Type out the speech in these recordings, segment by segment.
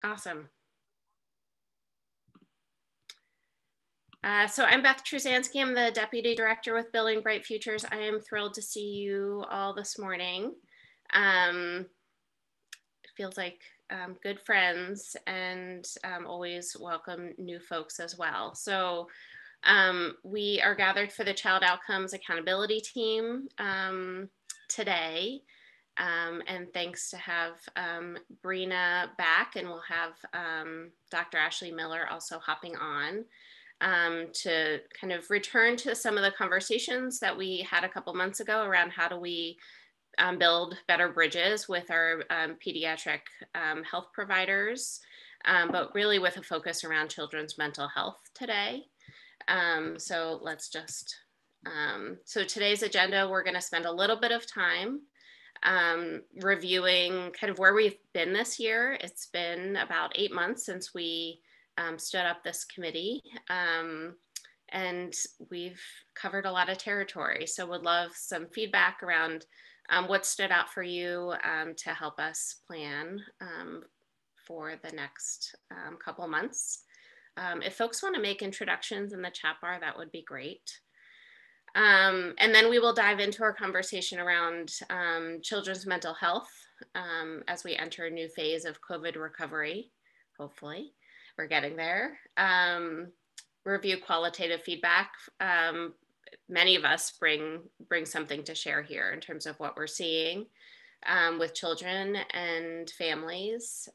Awesome. So I'm Beth Trusanski. I'm the Deputy Director with Building Bright Futures. I am thrilled to see you all this morning. It feels like good friends, and always welcome new folks as well. So we are gathered for the Child Outcomes Accountability Team today. And thanks to have Brina back, and we'll have Dr. Ashley Miller also hopping on to kind of return to some of the conversations that we had a couple months ago around how do we build better bridges with our pediatric health providers, but really with a focus around children's mental health today. So let's just, so today's agenda, we're going to spend a little bit of time reviewing kind of where we've been this year. It's been about 8 months since we stood up this committee, and we've covered a lot of territory. So would love some feedback around what stood out for you to help us plan for the next couple months. If folks want to make introductions in the chat bar, that would be great. And then we will dive into our conversation around children's mental health as we enter a new phase of COVID recovery. Hopefully, we're getting there. Review qualitative feedback. Many of us bring something to share here in terms of what we're seeing with children and families.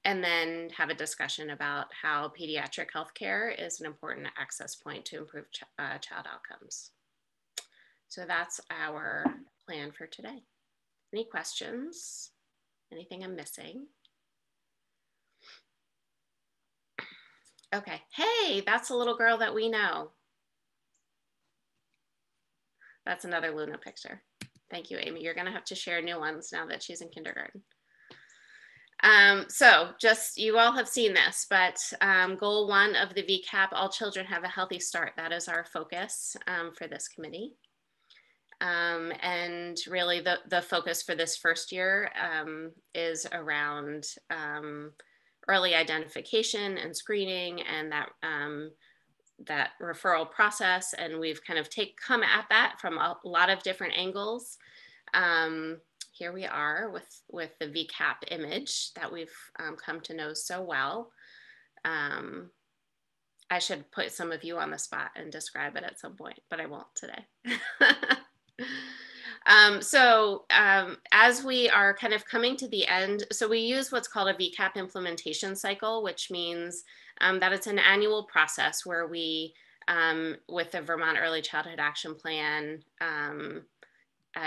And then have a discussion about how pediatric healthcare is an important access point to improve child outcomes. So that's our plan for today. Any questions? Anything I'm missing? Okay, hey, that's a little girl that we know. That's another Luna picture. Thank you, Amy. You're gonna have to share new ones now that she's in kindergarten. So just, you all have seen this, but goal 1 of the Vcap, all children have a healthy start. That is our focus for this committee. And really the focus for this first year is around early identification and screening, and that referral process. And we've kind of come at that from a lot of different angles. Here we are with the Vcap image that we've come to know so well. I should put some of you on the spot and describe it at some point, but I won't today. As we are kind of coming to the end, so we use what's called a Vcap implementation cycle, which means that it's an annual process where we, with the Vermont Early Childhood Action Plan,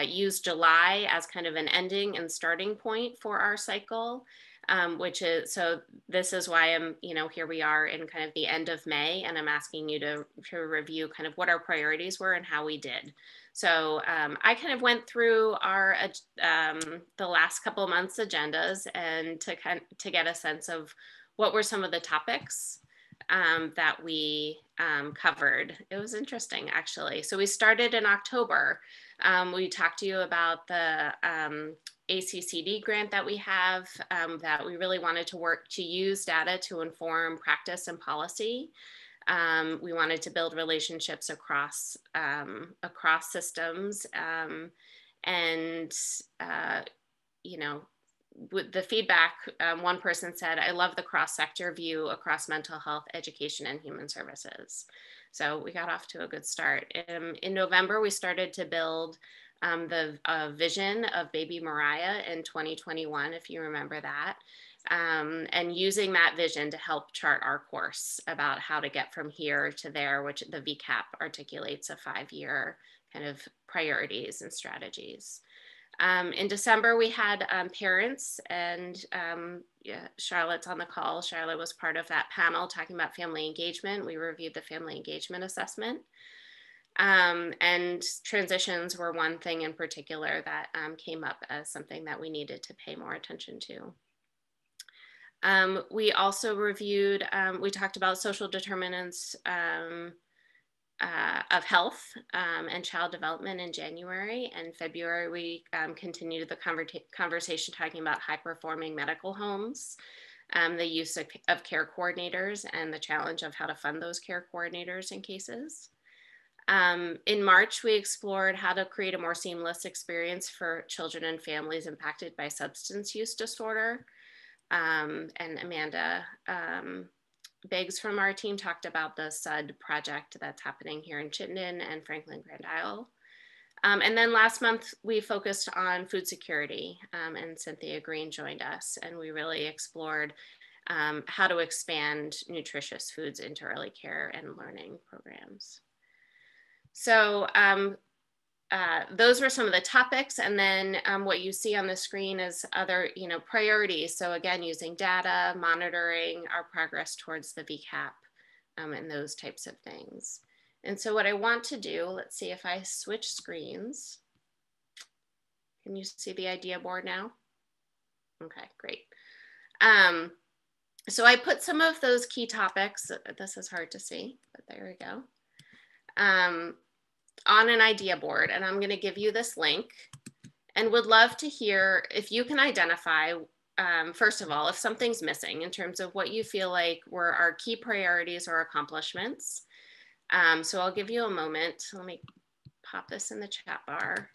use July as kind of an ending and starting point for our cycle, which is, so this is why I'm, here we are in kind of the end of May, and I'm asking you to review kind of what our priorities were and how we did. So I kind of went through our the last couple of months agendas, and to get a sense of what were some of the topics that we covered. It was interesting, actually. So we started in October. We talked to you about the ACCD grant that we have, that we really wanted to use data to inform practice and policy. We wanted to build relationships across systems, and with the feedback, one person said, "I love the cross-sector view across mental health, education, and human services." So we got off to a good start. In November, we started to build the vision of baby Mariah in 2021, if you remember that, and using that vision to help chart our course about how to get from here to there, which the Vcap articulates a 5-year kind of priorities and strategies. In December, we had parents, and Charlotte's on the call. Charlotte was part of that panel talking about family engagement. We reviewed the family engagement assessment. And transitions were one thing in particular that came up as something that we needed to pay more attention to. We also reviewed, we talked about social determinants of health and child development in January. And February, we continued the conversation talking about high-performing medical homes. the use of care coordinators and the challenge of how to fund those care coordinators in cases. In March, we explored how to create a more seamless experience for children and families impacted by substance use disorder. And Amanda Biggs from our team talked about the SUD project that's happening here in Chittenden and Franklin Grand Isle. And then last month, we focused on food security, and Cynthia Green joined us, and we really explored how to expand nutritious foods into early care and learning programs. So those were some of the topics. And then what you see on the screen is other, priorities. So again, using data, monitoring our progress towards the VCAP and those types of things. And so what I want to do, let's see if I switch screens. Can you see the idea board now? Okay, great. So I put some of those key topics, this is hard to see, but there we go, on an idea board, and I'm gonna give you this link and would love to hear if you can identify, first of all, if something's missing in terms of what you feel like were our key priorities or accomplishments. So I'll give you a moment. Let me pop this in the chat bar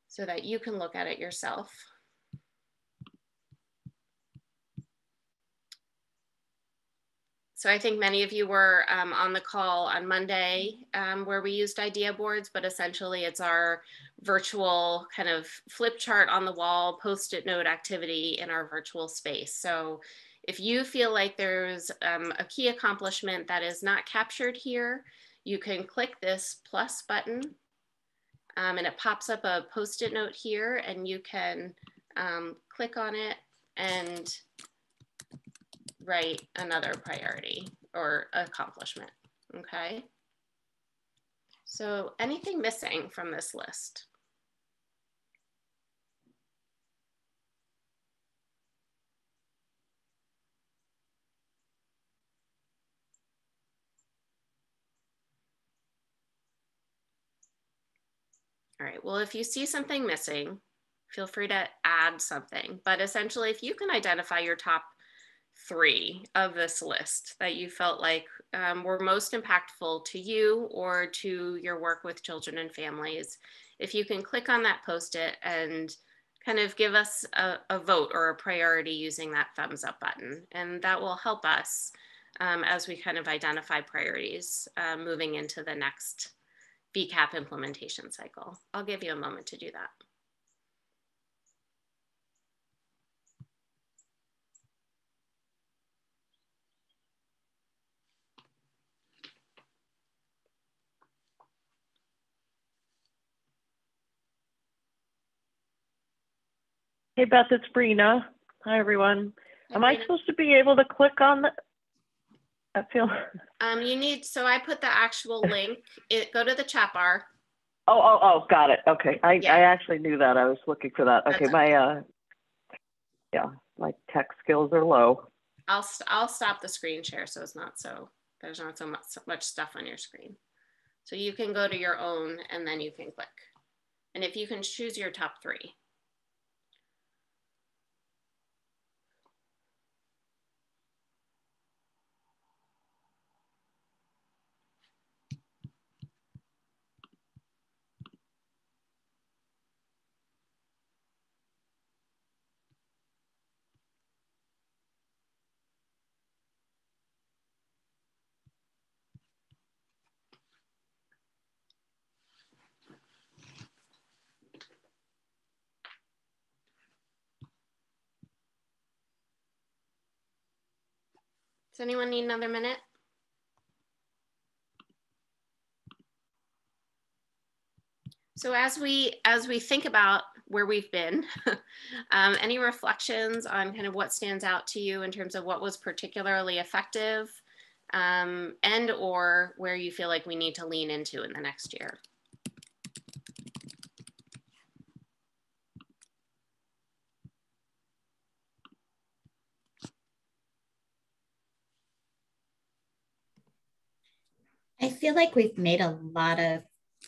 so that you can look at it yourself. So I think many of you were on the call on Monday where we used idea boards, but essentially it's our virtual kind of flip chart on the wall, post-it note activity in our virtual space. So if you feel like there's a key accomplishment that is not captured here, you can click this plus button and it pops up a post-it note here, and you can click on it and write another priority or accomplishment, okay? So anything missing from this list? All right, well, if you see something missing, feel free to add something, but essentially if you can identify your top 3 of this list that you felt like were most impactful to you or to your work with children and families, if you can click on that post-it and kind of give us a vote or a priority using that thumbs up button. And that will help us as we kind of identify priorities moving into the next VCAP implementation cycle. I'll give you a moment to do that. Hey, Beth, it's Brina. Hi, everyone. Hi, Am Brina. I supposed to be able to click on the, I feel. You need, so I put the actual link, go to the chat bar. Oh, got it. Okay. I actually knew that. I was looking for that. Okay. My, my tech skills are low. I'll stop the screen share so it's not so, there's not so much stuff on your screen. So you can go to your own and then you can click. And if you can choose your top 3. Does anyone need another minute? So as we think about where we've been, any reflections on kind of what stands out to you in terms of what was particularly effective and or where you feel like we need to lean into in the next year? I feel like we've made a lot of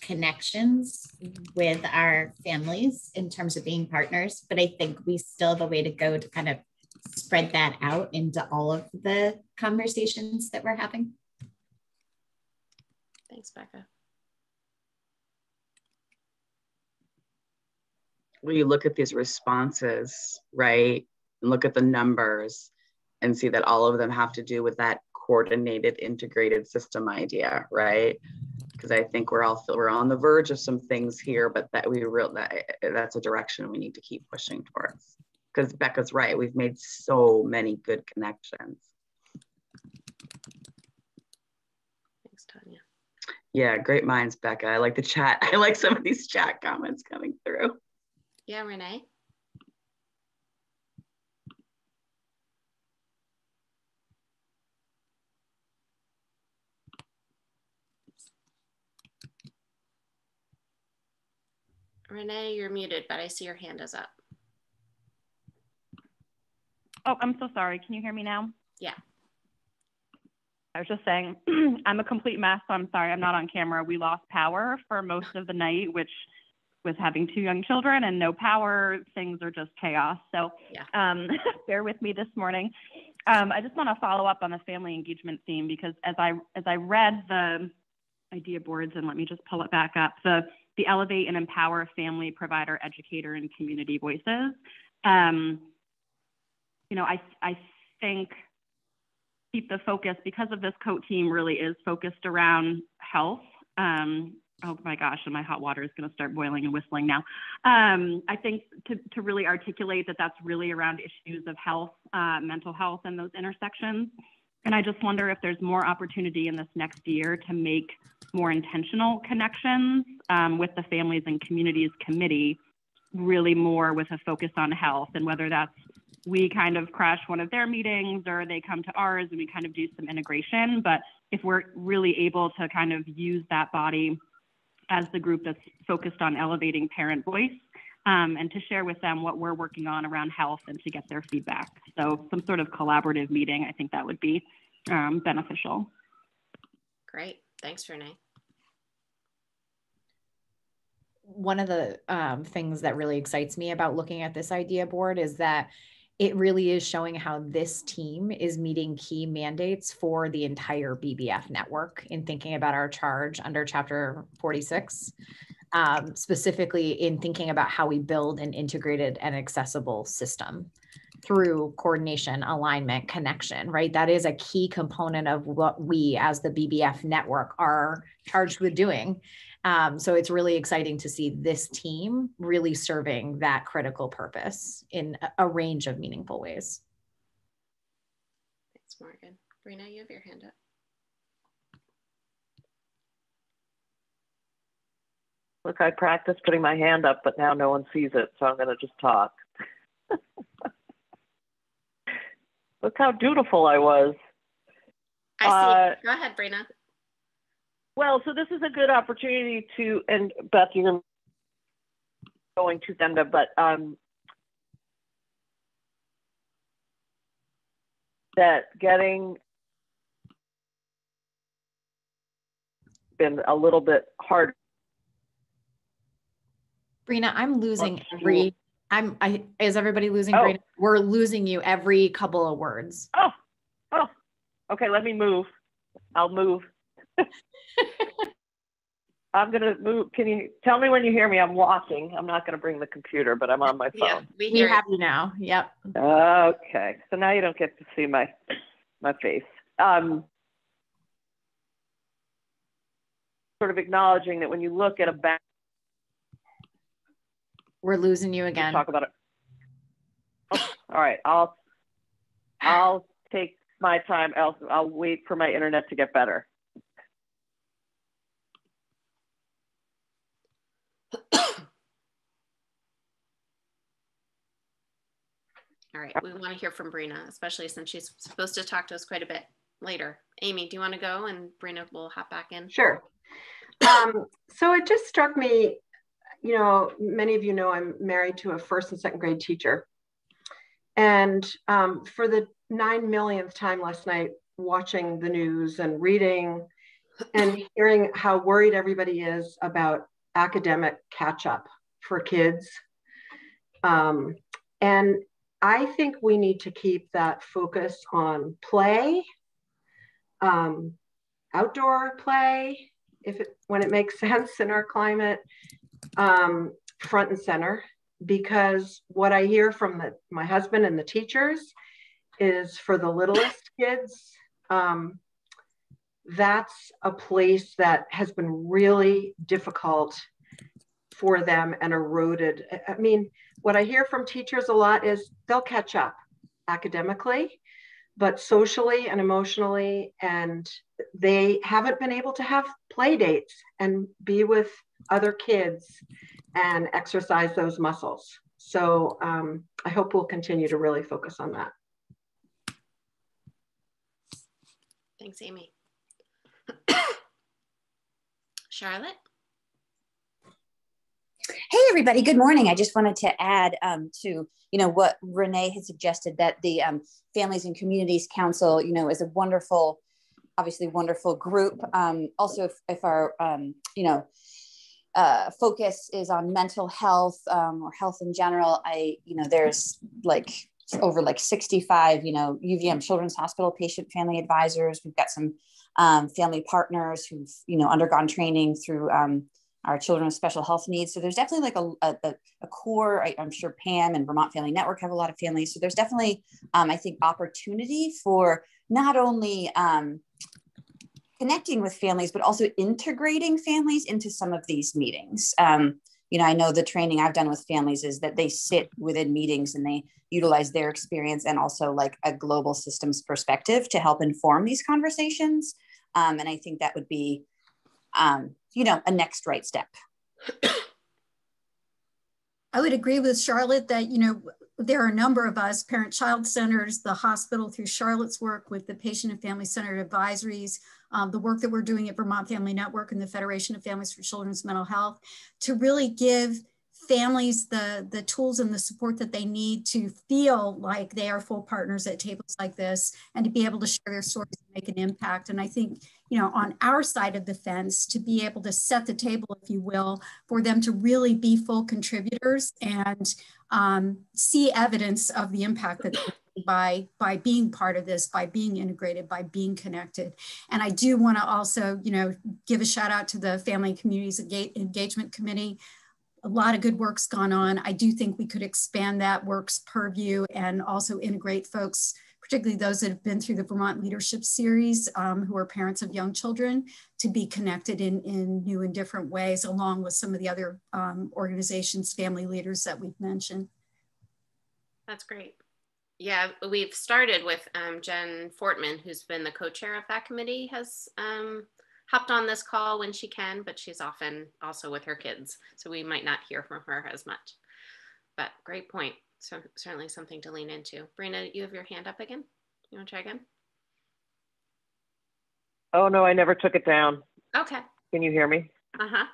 connections with our families in terms of being partners, but I think we still have a way to go to kind of spread that out into all of the conversations that we're having. Thanks, Becca. Well, you look at these responses, right? And look at the numbers and see that all of them have to do with that coordinated, integrated system idea, right? Because I think we're on the verge of some things here, but that's a direction we need to keep pushing towards. Because Becca's right, we've made so many good connections. Thanks, Tanya. Yeah, great minds, Becca. I like the chat. I like some of these chat comments coming through. Yeah, Renee. Renee, you're muted, but I see your hand is up. Oh, I'm so sorry. Can you hear me now? Yeah. I was just saying, I'm a complete mess, so I'm sorry I'm not on camera. We lost power for most of the night, which with having 2 young children and no power, things are just chaos. So yeah. Bear with me this morning. I just want to follow up on the family engagement theme, because as I read the idea boards, and let me just pull it back up, the elevate and empower family, provider, educator, and community voices. You know, I think keep the focus, because of this COAT team really is focused around health. Oh my gosh, and my hot water is going to start boiling and whistling now. I think to really articulate that that's really around issues of health, mental health, and those intersections. And I just wonder if there's more opportunity in this next year to make more intentional connections with the Families and Communities Committee, really more with a focus on health, and whether that's we kind of crash one of their meetings or they come to ours and we kind of do some integration. But if we're really able to kind of use that body as the group that's focused on elevating parent voice, and to share with them what we're working on around health and to get their feedback. So some sort of collaborative meeting, I think that would be beneficial. Great, thanks, Renee. One of the things that really excites me about looking at this idea board is that it really is showing how this team is meeting key mandates for the entire BBF network in thinking about our charge under Chapter 46, specifically in thinking about how we build an integrated and accessible system through coordination, alignment, connection, right? That is a key component of what we as the BBF network are charged with doing. So it's really exciting to see this team really serving that critical purpose in a range of meaningful ways. Thanks, Morgan. Brina, you have your hand up. Look, I practiced putting my hand up, but now no one sees it, so I'm going to just talk. Look how dutiful I was. I see. Go ahead, Brina. Well, so this is a good opportunity to, and Beth, you're going to agenda, but that getting been a little bit hard. Brina, I'm losing every, is everybody losing Brina? We're losing you every couple of words. Oh, okay, let me move. I'll move. I'm gonna move. Can you tell me when you hear me? I'm walking. I'm not gonna bring the computer, but I'm on my phone. Yeah, we have you now. Yep. Okay. So now you don't get to see my face. Sort of acknowledging that when you look at a back, we're losing you again. Talk about it. Oh, all right. I'll take my time. I'll wait for my internet to get better. All right, we want to hear from Brina, especially since she's supposed to talk to us quite a bit later. Amy, do you want to go and Brina will hop back in? Sure. So it just struck me, you know, many of you know I'm married to a first and second grade teacher. And for the 9 millionth time last night, watching the news and reading, and hearing how worried everybody is about academic catch up for kids. And I think we need to keep that focus on play, outdoor play, when it makes sense in our climate, front and center. Because what I hear from my husband and the teachers is for the littlest kids, that's a place that has been really difficult for them and eroded. I mean, what I hear from teachers a lot is they'll catch up academically, but socially and emotionally, and they haven't been able to have play dates and be with other kids and exercise those muscles. So I hope we'll continue to really focus on that. Thanks, Amy. Charlotte? Hey, everybody. Good morning. I just wanted to add to, what Renee had suggested, that the Families and Communities Council, is a wonderful, obviously wonderful group. Also, if our, focus is on mental health or health in general, there's over 65, UVM Children's Hospital patient family advisors. We've got some family partners who've, undergone training through our children with special health needs. So there's definitely a core. I'm sure Pam and Vermont Family Network have a lot of families. So there's definitely, I think, opportunity for not only connecting with families, but also integrating families into some of these meetings. I know the training I've done with families is that they sit within meetings and they utilize their experience and also a global systems perspective to help inform these conversations. And I think that would be, a next right step. I would agree with Charlotte that, there are a number of us, parent-child centers, the hospital through Charlotte's work with the patient and family-centered advisories, the work that we're doing at Vermont Family Network and the Federation of Families for Children's Mental Health, to really give families the tools and the support that they need to feel like they are full partners at tables like this and to be able to share their stories and make an impact. And I think, on our side of the fence, to be able to set the table, if you will, for them to really be full contributors and see evidence of the impact that by being part of this, by being integrated, by being connected. And I do want to also, give a shout out to the Family and Communities Engagement Committee. A lot of good work's gone on. I do think we could expand that work's purview and also integrate folks, particularly those that have been through the Vermont Leadership Series, who are parents of young children, to be connected in new and different ways, along with some of the other organizations, family leaders that we've mentioned. That's great. Yeah, we've started with Jen Fortman, who's been the co-chair of that committee, has hopped on this call when she can, but she's often also with her kids. So we might not hear from her as much, but great point. So certainly something to lean into. Brina, you have your hand up again. You want to try again? Oh, no, I never took it down. Okay. Can you hear me? Uh-huh.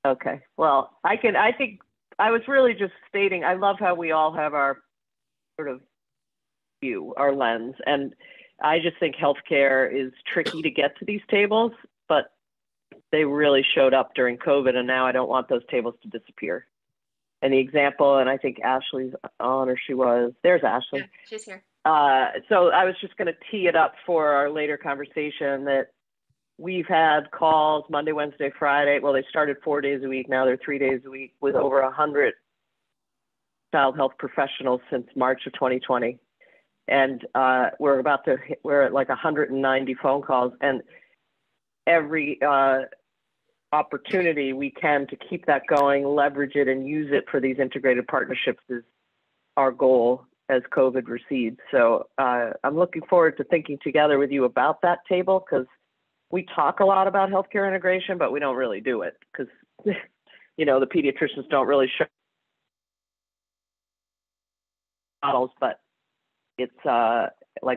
Okay. Well, I think I was really just stating, I love how we all have our sort of view, our lens. And I just think healthcare is tricky to get to these tables, but they really showed up during COVID, and now I don't want those tables to disappear. And the example, and I think Ashley's on, or she was, there's Ashley. Yeah, she's here. So I was just going to tee it up for our later conversation that we've had calls Monday, Wednesday, Friday. Well, they started 4 days a week. Now they're 3 days a week with over 100 child health professionals since March of 2020. And we're at like 190 phone calls, and every opportunity we can to keep that going, leverage it and use it for these integrated partnerships is our goal as COVID recedes. So I'm looking forward to thinking together with you about that table, because we talk a lot about healthcare integration, but we don't really do it because, the pediatricians don't really show models, but it's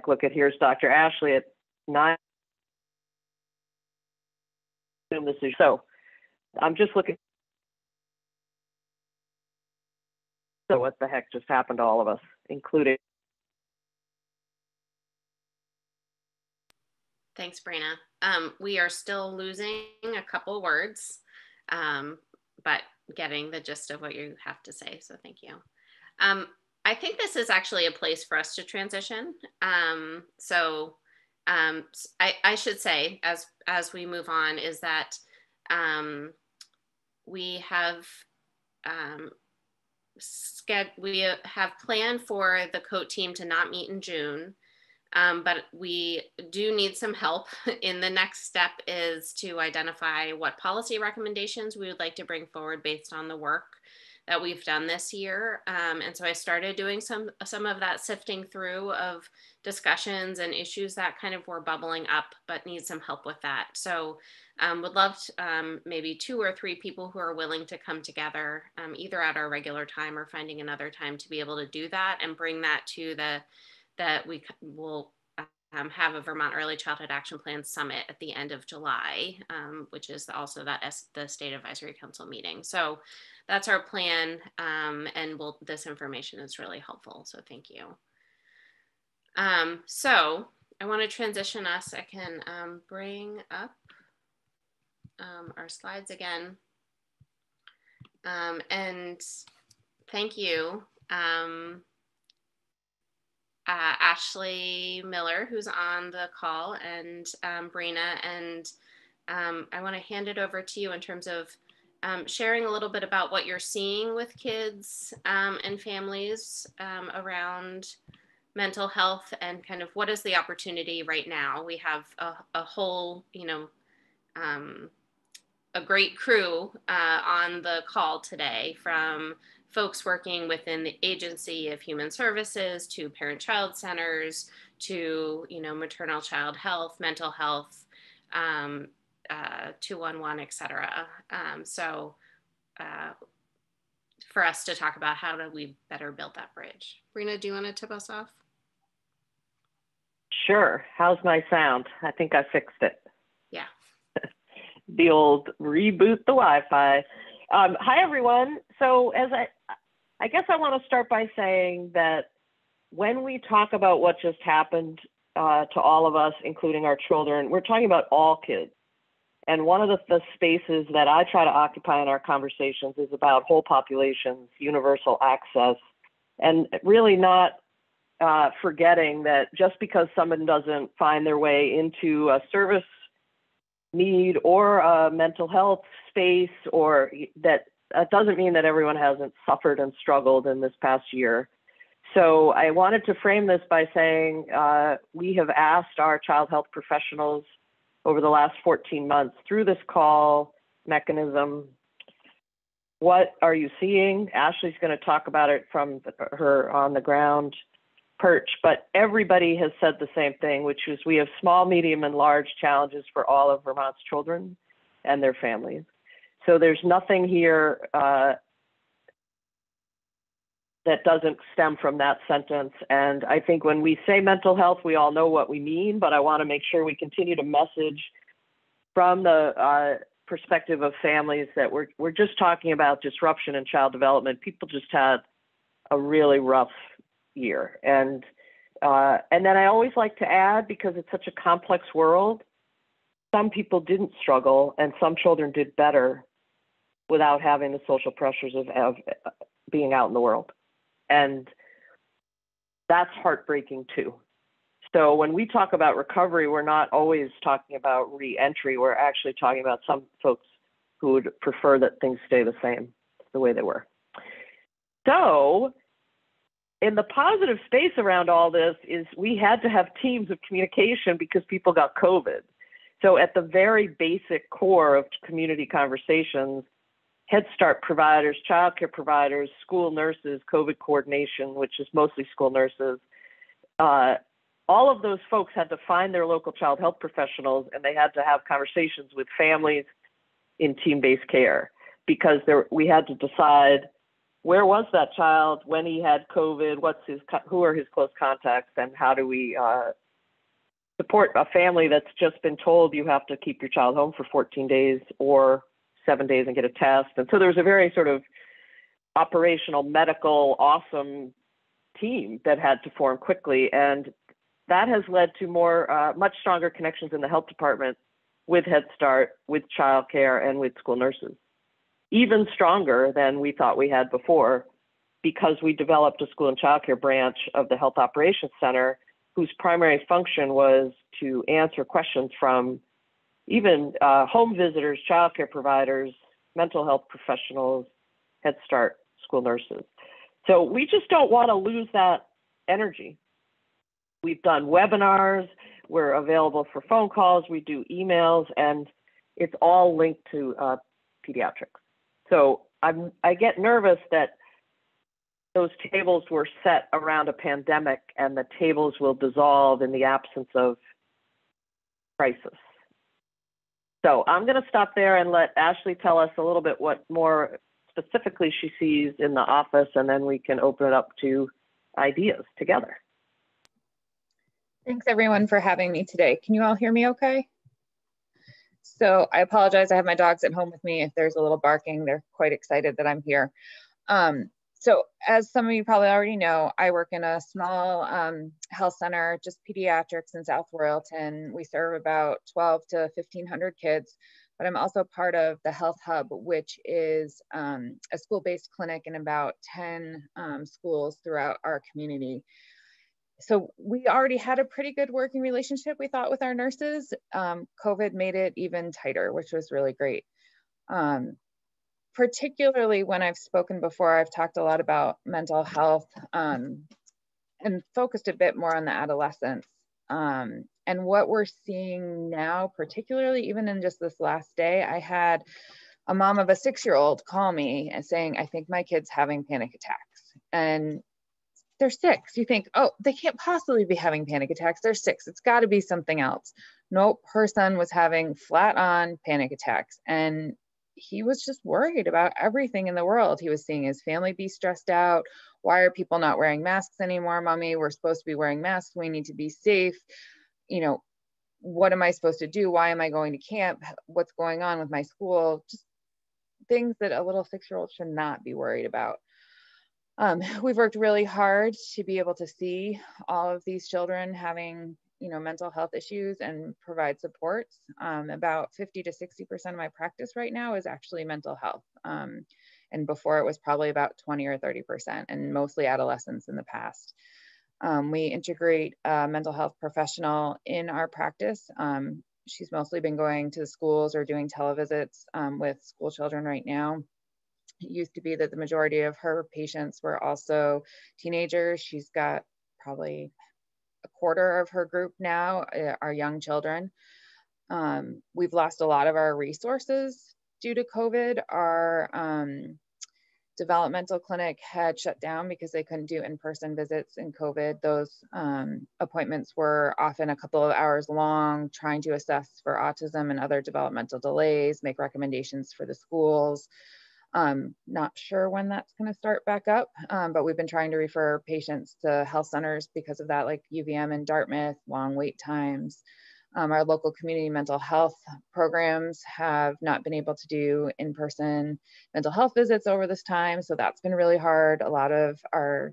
look at, here's Dr. Ashley at 9. So I'm just looking. So what the heck just happened to all of us, including. Thanks, Brina. We are still losing a couple words, but getting the gist of what you have to say, so thank you. I think this is actually a place for us to transition. I should say, as we move on, is that we have planned for the COAT team to not meet in June. But we do need some help. In the next step is to identify what policy recommendations we would like to bring forward based on the work that we've done this year. And so I started doing some of that sifting through of discussions and issues that kind of were bubbling up, but need some help with that. So would love to, maybe 2 or 3 people who are willing to come together, either at our regular time or finding another time to be able to do that and bring that to that we will have a Vermont Early Childhood Action Plan Summit at the end of July, which is also the State Advisory Council meeting. So that's our plan, and this information is really helpful, so thank you. So I want to transition us. I can bring up our slides again, and thank you. Ashley Miller, who's on the call, and Brina, and I want to hand it over to you in terms of sharing a little bit about what you're seeing with kids and families around mental health, and kind of what is the opportunity right now. We have a whole, a great crew on the call today, from folks working within the Agency of Human Services to parent-child centers to, maternal child health, mental health, 211, et cetera. For us to talk about how do we better build that bridge. Brina, do you want to tip us off? Sure. How's my sound? I think I fixed it. Yeah. The old reboot the Wi-Fi. Hi, everyone. So as I guess I want to start by saying that when we talk about what just happened to all of us, including our children, we're talking about all kids. And one of the spaces that I try to occupy in our conversations is about whole populations, universal access, and really not forgetting that just because someone doesn't find their way into a service need or a mental health space, or that doesn't mean that everyone hasn't suffered and struggled in this past year. So I wanted to frame this by saying we have asked our child health professionals over the last 14 months through this call mechanism, what are you seeing? Ashley's going to talk about it from her on the ground perch, but everybody has said the same thing, which is we have small, medium, and large challenges for all of Vermont's children and their families. So there's nothing here that doesn't stem from that sentence. And I think when we say mental health, we all know what we mean, but I want to make sure we continue to message from the perspective of families that we're just talking about disruption in child development. People just had a really rough year. And then I always like to add, because it's such a complex world, some people didn't struggle and some children did better without having the social pressures of being out in the world. And that's heartbreaking too. So when we talk about recovery, we're not always talking about re-entry. We're actually talking about some folks who would prefer that things stay the same, the way they were. So in the positive space around all this is we had to have teams of communication because people got COVID. So at the very basic core of community conversations, Head Start providers, childcare providers, school nurses, COVID coordination, which is mostly school nurses, all of those folks had to find their local child health professionals, and they had to have conversations with families in team-based care, because we had to decide where was that child when he had COVID, who are his close contacts, and how do we support a family that's just been told you have to keep your child home for 14 days or 7 days and get a test. And so there was a very sort of operational, medical, awesome team that had to form quickly. And that has led to more, much stronger connections in the health department with Head Start, with childcare, and with school nurses. Even stronger than we thought we had before, because we developed a school and childcare branch of the Health Operations Center, whose primary function was to answer questions from even home visitors, childcare providers, mental health professionals, Head Start, school nurses. So we just don't want to lose that energy. We've done webinars, we're available for phone calls, we do emails, and it's all linked to pediatrics. So I get nervous that those tables were set around a pandemic and the tables will dissolve in the absence of crisis. So I'm going to stop there and let Ashley tell us a little bit what more specifically she sees in the office, and then we can open it up to ideas together. Thanks everyone for having me today. Can you all hear me okay? So I apologize, I have my dogs at home with me. If there's a little barking, they're quite excited that I'm here. So as some of you probably already know, I work in a small health center, just pediatrics in South Royalton. We serve about 12 to 1,500 kids, but I'm also part of the Health Hub, which is a school-based clinic in about 10 schools throughout our community. So we already had a pretty good working relationship, we thought, with our nurses. COVID made it even tighter, which was really great. Particularly when I've spoken before, I've talked a lot about mental health and focused a bit more on the adolescents. And what we're seeing now, particularly even in just this last day, I had a mom of a 6-year-old call me and saying, I think my kid's having panic attacks. And they're 6. You think, oh, they can't possibly be having panic attacks. They're 6. It's got to be something else. Nope, her son was having flat on panic attacks. And he was just worried about everything in the world. He was seeing his family be stressed out. Why are people not wearing masks anymore, mommy? We're supposed to be wearing masks. We need to be safe. You know, what am I supposed to do? Why am I going to camp? What's going on with my school? Just things that a little 6-year-old should not be worried about. We've worked really hard to be able to see all of these children having, you know, mental health issues and provide supports. About 50 to 60% of my practice right now is actually mental health. And before it was probably about 20 or 30%, and mostly adolescents in the past. We integrate a mental health professional in our practice. She's mostly been going to the schools or doing televisits with school children right now. It used to be that the majority of her patients were also teenagers. She's got probably a quarter of her group now are young children. We've lost a lot of our resources due to COVID. Our developmental clinic had shut down because they couldn't do in-person visits in COVID. Those appointments were often a couple of hours long, trying to assess for autism and other developmental delays, make recommendations for the schools. Not sure when that's going to start back up, but we've been trying to refer patients to health centers because of that, like UVM in Dartmouth, long wait times. Our local community mental health programs have not been able to do in-person mental health visits over this time, so that's been really hard. A lot of our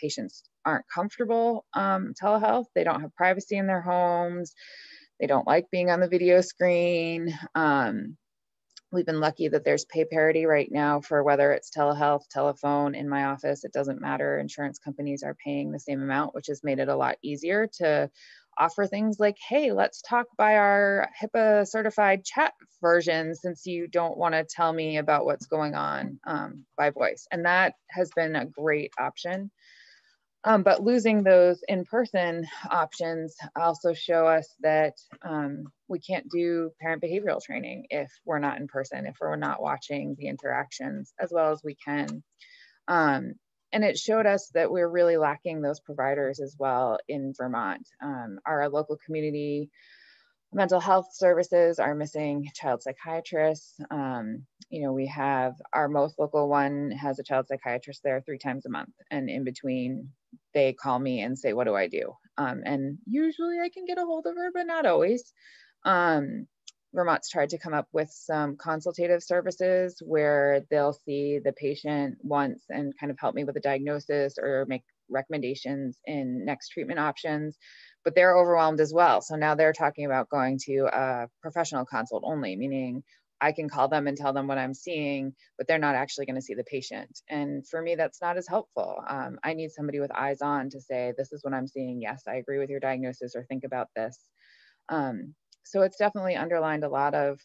patients aren't comfortable telehealth. They don't have privacy in their homes. They don't like being on the video screen. We've been lucky that there's pay parity right now for whether it's telehealth, telephone, in my office, it doesn't matter. Insurance companies are paying the same amount, which has made it a lot easier to offer things like, hey, let's talk by our HIPAA certified chat version since you don't want to tell me about what's going on by voice. And that has been a great option. But losing those in-person options also show us that we can't do parent behavioral training if we're not in person, if we're not watching the interactions as well as we can. And it showed us that we're really lacking those providers as well in Vermont. Our local community mental health services are missing child psychiatrists. You know, we have our most local one has a child psychiatrist there 3 times a month, and in between they call me and say, what do I do? And usually I can get a hold of her, but not always. Vermont's tried to come up with some consultative services where they'll see the patient once and kind of help me with a diagnosis or make recommendations in next treatment options, but they're overwhelmed as well. So now they're talking about going to a professional consult only, meaning I can call them and tell them what I'm seeing, but they're not actually going to see the patient. And for me, that's not as helpful. I need somebody with eyes on to say, this is what I'm seeing. Yes, I agree with your diagnosis, or think about this. So it's definitely underlined a lot of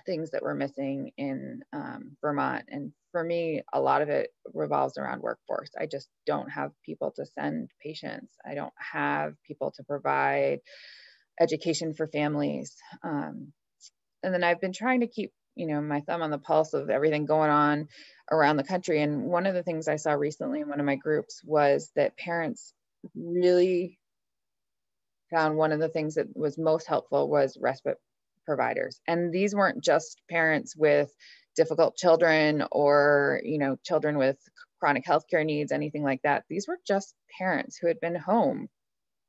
things that we're missing in Vermont. And for me, a lot of it revolves around workforce. I just don't have people to send patients. I don't have people to provide education for families. And then I've been trying to keep, my thumb on the pulse of everything going on around the country. And one of the things I saw recently in one of my groups was that parents really found one of the things that was most helpful was respite providers. And these weren't just parents with difficult children or, children with chronic healthcare needs, anything like that. These were just parents who had been home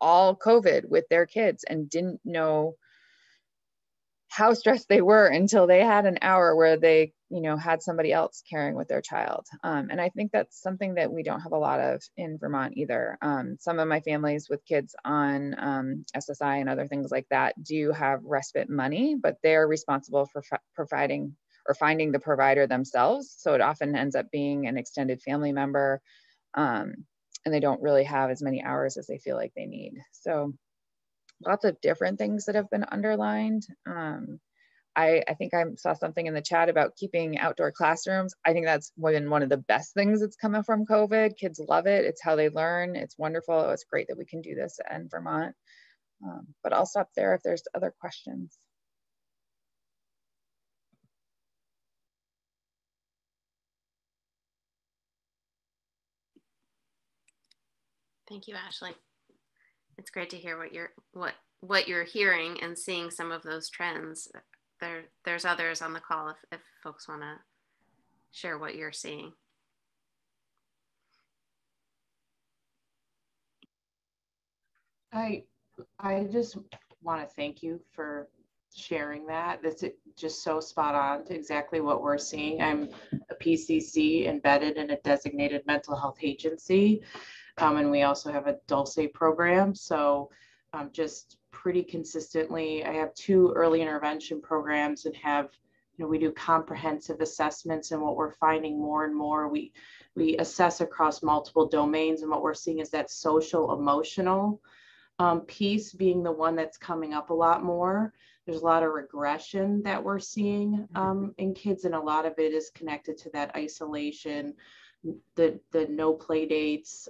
all COVID with their kids and didn't know how stressed they were until they had an hour where they, had somebody else caring with their child. And I think that's something that we don't have a lot of in Vermont either. Some of my families with kids on SSI and other things like that do have respite money, but they're responsible for providing or finding the provider themselves. So it often ends up being an extended family member, and they don't really have as many hours as they feel like they need. So lots of different things that have been underlined. I think I saw something in the chat about keeping outdoor classrooms. I think that's been one of the best things that's coming from COVID. Kids love it. It's how they learn. It's wonderful. It's great that we can do this in Vermont. But I'll stop there if there's other questions. Thank you, Ashley. It's great to hear what you're hearing and seeing some of those trends. There's others on the call if folks want to share what you're seeing. I just want to thank you for sharing that. That's just so spot on to exactly what we're seeing. I'm a PCC embedded in a designated mental health agency, and we also have a Dulce program. So just pretty consistently, I have 2 early intervention programs and have, we do comprehensive assessments, and what we're finding more and more, we assess across multiple domains, and what we're seeing is that social emotional piece being the one that's coming up a lot more. There's a lot of regression that we're seeing in kids, and a lot of it is connected to that isolation, the no play dates,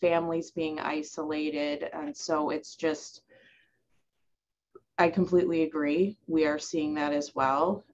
families being isolated. And so it's just, I completely agree. We are seeing that as well.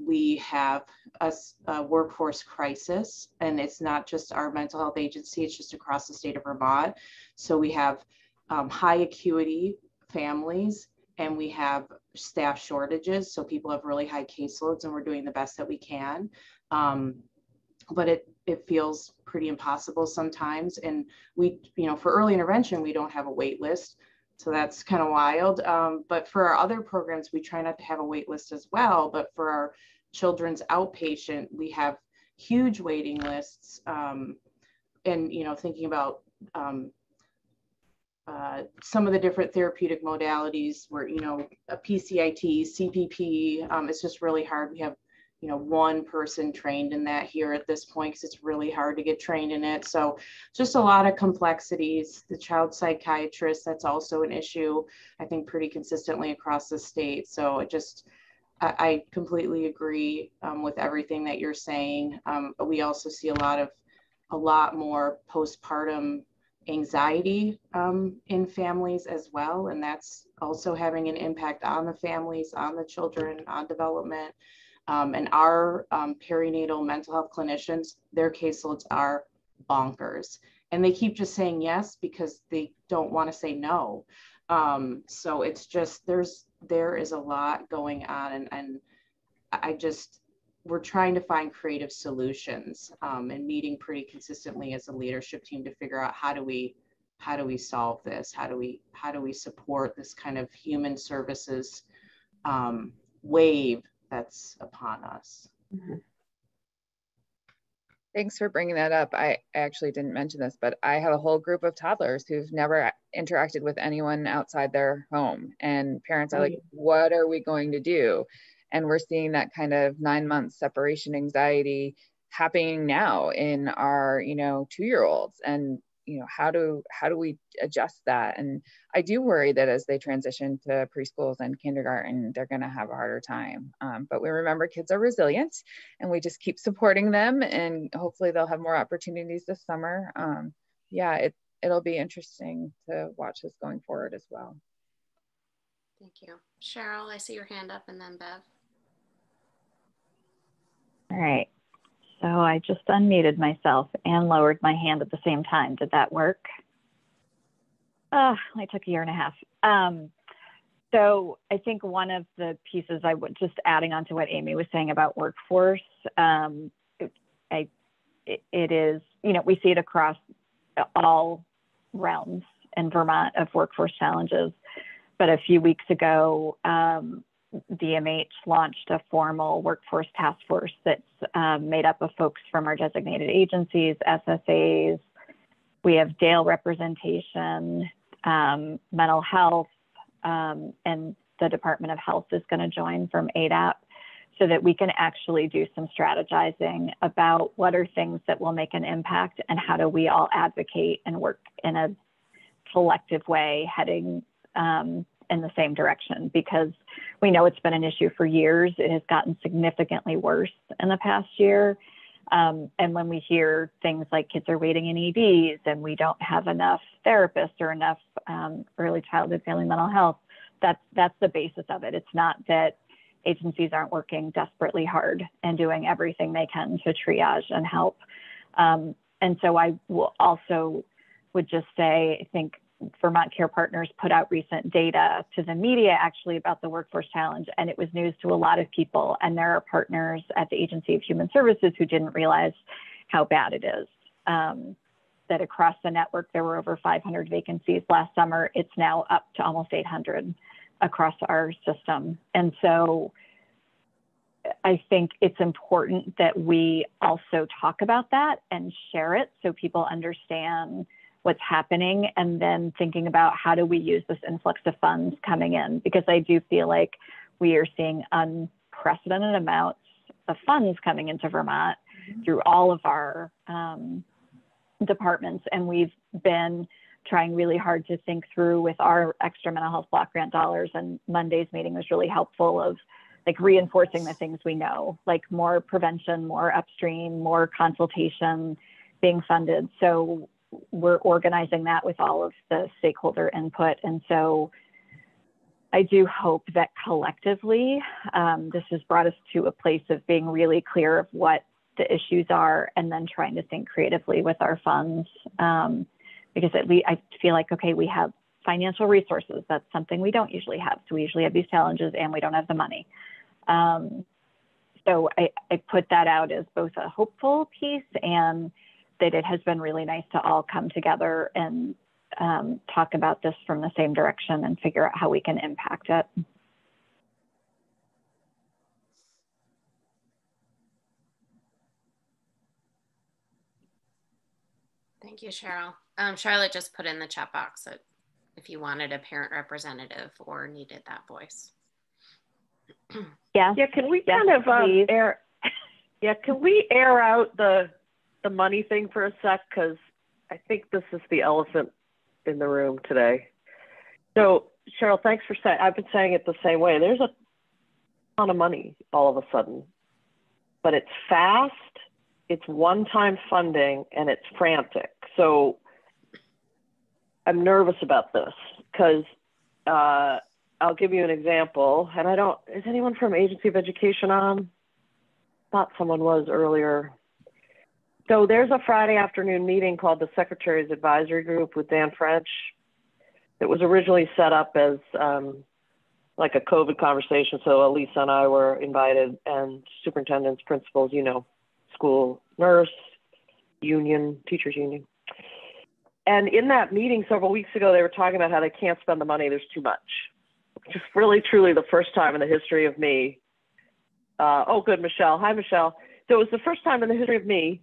We have a workforce crisis, and it's not just our mental health agency, it's just across the state of Vermont. So we have high acuity families, and we have staff shortages. So people have really high caseloads, and we're doing the best that we can. But it feels pretty impossible sometimes. And we, for early intervention, we don't have a wait list. So that's kind of wild. But for our other programs, we try not to have a wait list as well. But for our children's outpatient, we have huge waiting lists. And, thinking about some of the different therapeutic modalities where, a PCIT, CPP, it's just really hard. We have, one person trained in that here at this point, because it's really hard to get trained in it. So just a lot of complexities. The child psychiatrist, that's also an issue, I think, pretty consistently across the state. So I completely agree with everything that you're saying. But we also see a lot more postpartum anxiety in families as well. And that's also having an impact on the families, on the children, on development. And our perinatal mental health clinicians, their caseloads are bonkers. And they keep just saying yes because they don't want to say no. So it's just, there is a lot going on. And we're trying to find creative solutions and meeting pretty consistently as a leadership team to figure out how do we solve this? How do we support this kind of human services wave that's upon us? Mm-hmm. Thanks for bringing that up. I actually didn't mention this, but I have a whole group of toddlers who've never interacted with anyone outside their home. And parents are like, what are we going to do? And we're seeing that kind of 9-month separation anxiety happening now in our, 2-year-olds. And, how do we adjust that? And I do worry that as they transition to preschools and kindergarten, they're going to have a harder time. But we remember kids are resilient, and we just keep supporting them, and hopefully they'll have more opportunities this summer. Yeah, it'll be interesting to watch this going forward as well. Thank you. Cheryl, I see your hand up, and then Bev. All right. So I just unmuted myself and lowered my hand at the same time. Did that work? Only took a year and a half. So I think one of the pieces I would, just adding on to what Amy was saying about workforce, it is, we see it across all realms in Vermont of workforce challenges. But a few weeks ago, DMH launched a formal workforce task force that's made up of folks from our designated agencies, SSAs. We have Dale representation, mental health, and the Department of Health is going to join from ADAP, so that we can actually do some strategizing about what are things that will make an impact and how do we all advocate and work in a collective way heading in the same direction, because we know it's been an issue for years. It has gotten significantly worse in the past year. And when we hear things like kids are waiting in EDs and we don't have enough therapists or enough early childhood family mental health, that's the basis of it. It's not that agencies aren't working desperately hard and doing everything they can to triage and help. And so I will also would just say, I think Vermont Care Partners put out recent data to the media actually about the workforce challenge, and it was news to a lot of people. And there are partners at the Agency of Human Services who didn't realize how bad it is. That across the network, there were over 500 vacancies last summer. It's now up to almost 800 across our system. And so I think it's important that we also talk about that and share it so people understand what's happening, and then thinking about how do we use this influx of funds coming in, because I do feel like we are seeing unprecedented amounts of funds coming into Vermont through all of our departments. And we've been trying really hard to think through with our extra mental health block grant dollars, and Monday's meeting was really helpful of like reinforcing the things we know, like more prevention, more upstream, more consultation being funded. So we're organizing that with all of the stakeholder input. And so I do hope that collectively, this has brought us to a place of being really clear of what the issues are, and then trying to think creatively with our funds. Because at least I feel like, okay, we have financial resources. That's something we don't usually have. So we usually have these challenges and we don't have the money. So I put that out as both a hopeful piece, and that it has been really nice to all come together and talk about this from the same direction and figure out how we can impact it. Thank you, Cheryl. Charlotte just put in the chat box that if you wanted a parent representative or needed that voice. Yeah. Yeah. Can we kind of air? Yeah. Can we air out the money thing for a sec? Because I think this is the elephant in the room today. So Cheryl, thanks for saying. I've been saying it the same way. There's a ton of money all of a sudden, but it's fast. It's one-time funding and it's frantic. So I'm nervous about this because I'll give you an example. And is anyone from Agency of Education on? Thought someone was earlier. So there's a Friday afternoon meeting called the Secretary's Advisory Group with Dan French. It was originally set up as like a COVID conversation. So Elisa and I were invited, and superintendents, principals, school nurse, union, teachers union. And in that meeting several weeks ago, they were talking about how they can't spend the money. There's too much. Just really, truly the first time in the history of me. Oh, good, Michelle. Hi, Michelle. So it was the first time in the history of me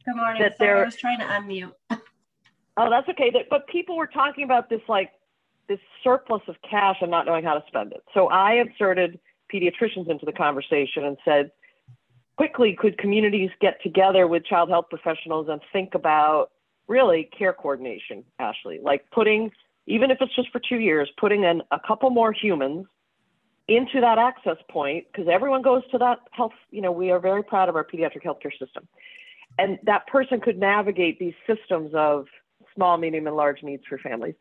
Good morning. Sorry, I was trying to unmute. Oh, that's okay. But people were talking about this, like, this surplus of cash and not knowing how to spend it. So I inserted pediatricians into the conversation and said, quickly, could communities get together with child health professionals and think about really care coordination, Ashley, like putting, even if it's just for 2 years, putting in a couple more humans into that access point, because everyone goes to that health, you know, we are very proud of our pediatric healthcare system. And that person could navigate these systems of small, medium, and large needs for families.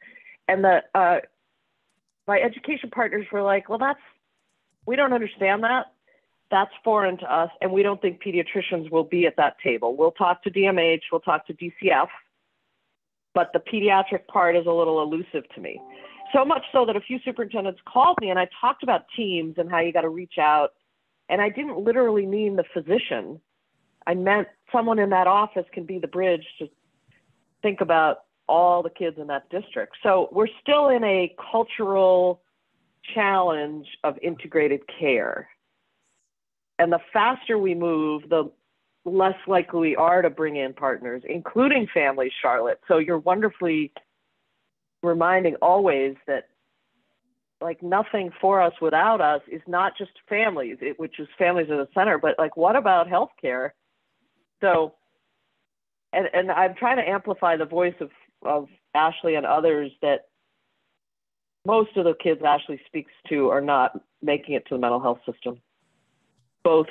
And my education partners were like, well, we don't understand that. That's foreign to us. And we don't think pediatricians will be at that table. We'll talk to DMH, we'll talk to DCF, but the pediatric part is a little elusive to me. So much so that a few superintendents called me and I talked about teams and how you got to reach out. And I didn't literally mean the physician. I meant someone in that office can be the bridge to think about all the kids in that district. So we're still in a cultural challenge of integrated care. And the faster we move, the less likely we are to bring in partners, including families, Charlotte. So you're wonderfully reminding always that, like, nothing for us without us is not just families, which is families in the center, but like, what about healthcare? So, and I'm trying to amplify the voice of Ashley and others that most of the kids Ashley speaks to are not making it to the mental health system, both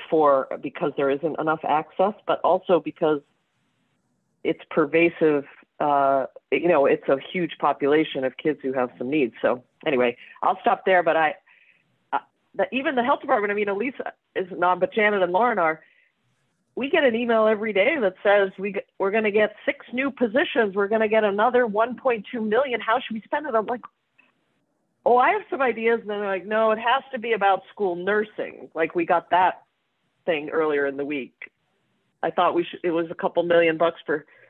because there isn't enough access, but also because it's pervasive. You know, it's a huge population of kids who have some needs. So anyway, I'll stop there, but even the health department, I mean, Elisa is not, but Janet and Lauren are, we get an email every day that says we're going to get 6 new positions. We're going to get another 1.2 million. How should we spend it? I'm like, oh, I have some ideas. And then they're like, no, it has to be about school nursing. Like, we got that thing earlier in the week. I thought it was a couple $1 million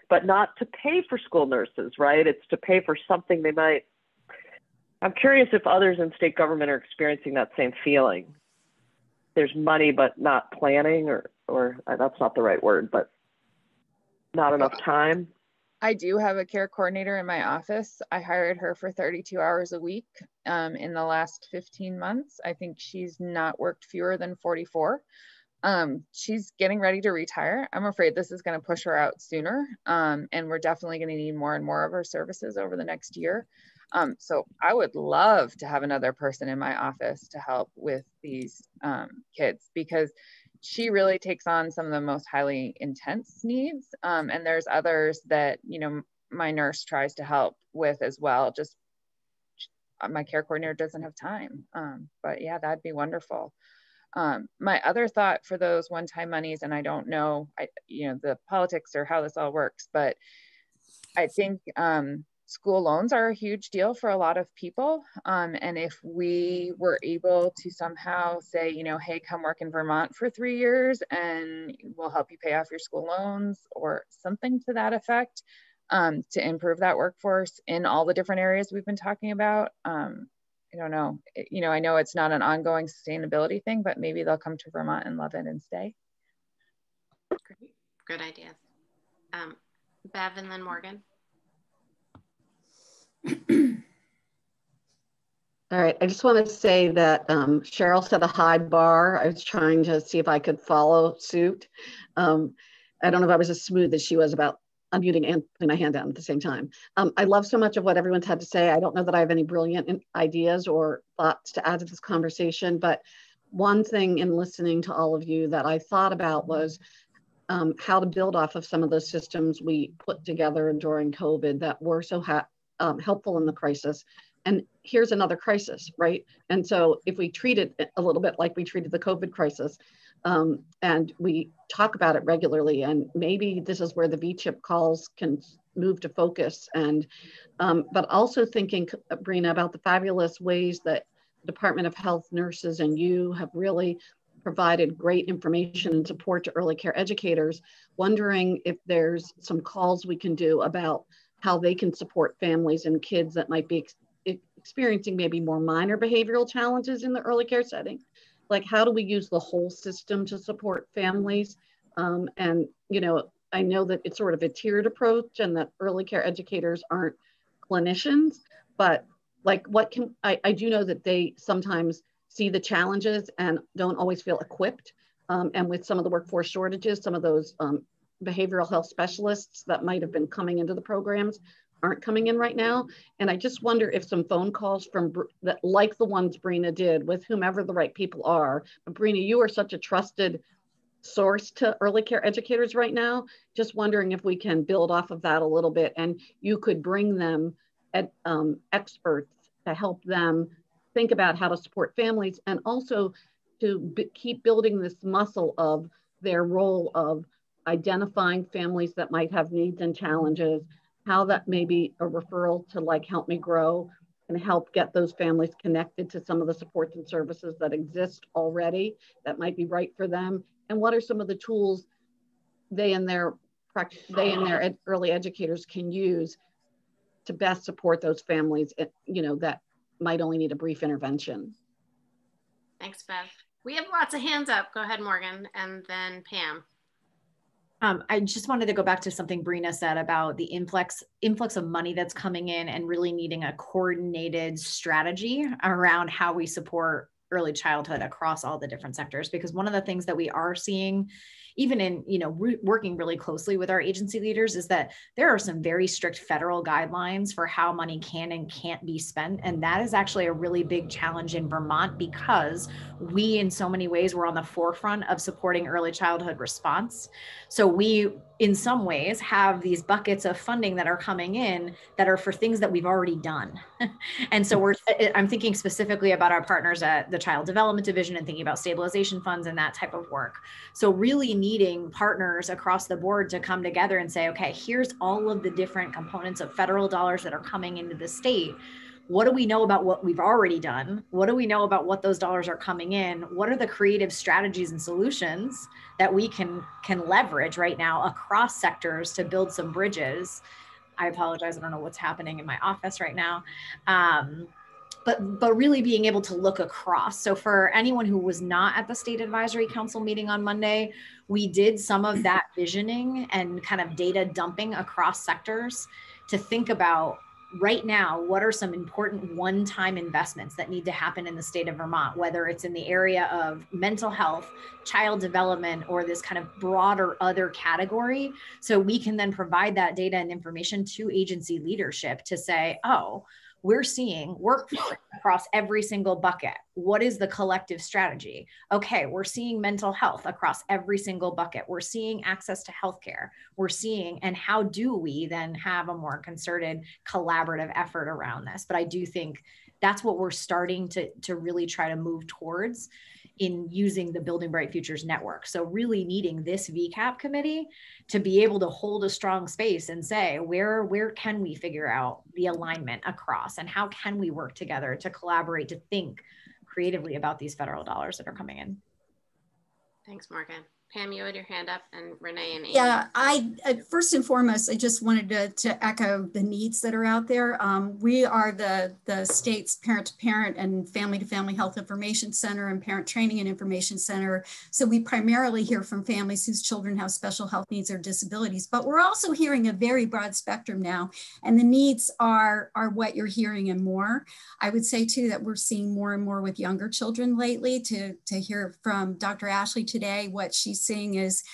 but not to pay for school nurses, right? It's to pay for something they might. I'm curious if others in state government are experiencing that same feeling. There's money, but not planning, or that's not the right word, but not enough time. I do have a care coordinator in my office. I hired her for 32 hours a week in the last 15 months. I think she's not worked fewer than 44. She's getting ready to retire. I'm afraid this is going to push her out sooner. And we're definitely going to need more and more of her services over the next year. So I would love to have another person in my office to help with these kids, because she really takes on some of the most highly intense needs. And there's others that, you know, my nurse tries to help with as well. Just my care coordinator doesn't have time. But yeah, that'd be wonderful. My other thought for those one-time monies, and I don't know, you know, the politics or how this all works, but I think school loans are a huge deal for a lot of people. And if we were able to somehow say, you know, hey, come work in Vermont for 3 years and we'll help you pay off your school loans, or something to that effect, to improve that workforce in all the different areas we've been talking about. I don't know, you know, I know it's not an ongoing sustainability thing, but maybe they'll come to Vermont and love it and stay. Great. Good idea. Bev and then Morgan. All right, I just want to say that Cheryl set a high bar. I was trying to see if I could follow suit. I don't know if I was as smooth as she was about unmuting and putting my hand down at the same time. I love so much of what everyone's had to say. I don't know that I have any brilliant ideas or thoughts to add to this conversation, but one thing in listening to all of you that I thought about was how to build off of some of those systems we put together during COVID that were so helpful in the crisis. And here's another crisis, right? And so if we treat it a little bit like we treated the COVID crisis, and we talk about it regularly, and maybe this is where the VCHIP calls can move to focus. And but also thinking, Brina, about the fabulous ways that the Department of Health nurses and you have really provided great information and support to early care educators, wondering if there's some calls we can do about how they can support families and kids that might be experiencing maybe more minor behavioral challenges in the early care setting. Like, how do we use the whole system to support families? And, you know, I know that it's sort of a tiered approach and that early care educators aren't clinicians, but like I do know that they sometimes see the challenges and don't always feel equipped. And with some of the workforce shortages, some of those behavioral health specialists that might have been coming into the programs aren't coming in right now. And I just wonder if some phone calls from that, like the ones Brina did with whomever the right people are. But Brina, you are such a trusted source to early care educators right now. Just wondering if we can build off of that a little bit, and you could bring them experts to help them think about how to support families, and also to keep building this muscle of their role of identifying families that might have needs and challenges, how that may be a referral to like Help Me Grow and help get those families connected to some of the supports and services that exist already that might be right for them. And what are some of the tools they and their early educators can use to best support those families, you know, that might only need a brief intervention. Thanks, Bev. We have lots of hands up. Go ahead, Morgan, and then Pam. I just wanted to go back to something Brina said about the influx of money that's coming in and really needing a coordinated strategy around how we support early childhood across all the different sectors. Because one of the things that we are seeing, even in, you know, working really closely with our agency leaders, is that there are some very strict federal guidelines for how money can and can't be spent. And that is actually a really big challenge in Vermont, because we, in so many ways, were on the forefront of supporting early childhood response. So we, in some ways, have these buckets of funding that are coming in that are for things that we've already done. And so I'm thinking specifically about our partners at the Child Development Division and thinking about stabilization funds and that type of work. So really needing partners across the board to come together and say, okay, here's all of the different components of federal dollars that are coming into the state. What do we know about what we've already done? What do we know about what those dollars are coming in? What are the creative strategies and solutions that we can leverage right now across sectors to build some bridges? I apologize, I don't know what's happening in my office right now. But really being able to look across. So for anyone who was not at the State Advisory Council meeting on Monday, we did some of that visioning and kind of data dumping across sectors to think about right now, what are some important one-time investments that need to happen in the state of Vermont, whether it's in the area of mental health, child development, or this kind of broader other category. So we can then provide that data and information to agency leadership to say, oh, we're seeing workforce across every single bucket. What is the collective strategy? Okay, we're seeing mental health across every single bucket. We're seeing access to healthcare. We're seeing, and how do we then have a more concerted collaborative effort around this? But I do think that's what we're starting to really try to move towards in using the Building Bright Futures network. So really needing this VCAP committee to be able to hold a strong space and say, where can we figure out the alignment across, and how can we work together to collaborate, to think creatively about these federal dollars that are coming in. Thanks, Morgan. Pam, you had your hand up, and Renee and Amy. Yeah, I first and foremost, I just wanted to echo the needs that are out there. We are the state's parent-to-parent and family-to-family health information center and parent training and information center. So we primarily hear from families whose children have special health needs or disabilities, but we're also hearing a very broad spectrum now, and the needs are what you're hearing and more. I would say too that we're seeing more and more with younger children lately. To hear from Dr. Ashley today, what she's seeing is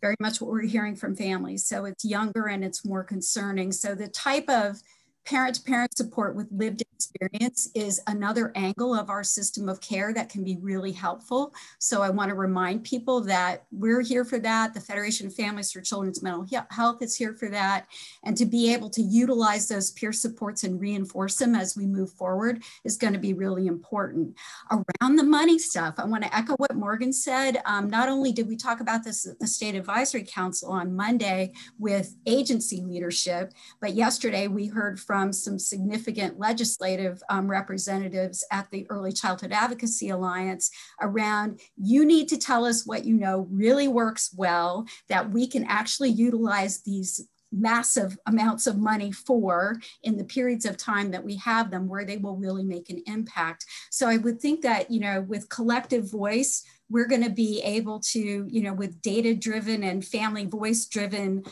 very much what we're hearing from families. So it's younger and it's more concerning. So the type of parent-to-parent support with lived experience is another angle of our system of care that can be really helpful. So I want to remind people that we're here for that. The Federation of Families for Children's Mental Health is here for that. And to be able to utilize those peer supports and reinforce them as we move forward is going to be really important. Around the money stuff, I want to echo what Morgan said. Not only did we talk about this at the State Advisory Council on Monday with agency leadership, but yesterday we heard from some significant legislative representatives at the Early Childhood Advocacy Alliance around, you need to tell us what you know really works well, that we can actually utilize these massive amounts of money for in the periods of time that we have them, where they will really make an impact. So I would think that, you know, with collective voice, we're going to be able to, you know, with data-driven and family voice-driven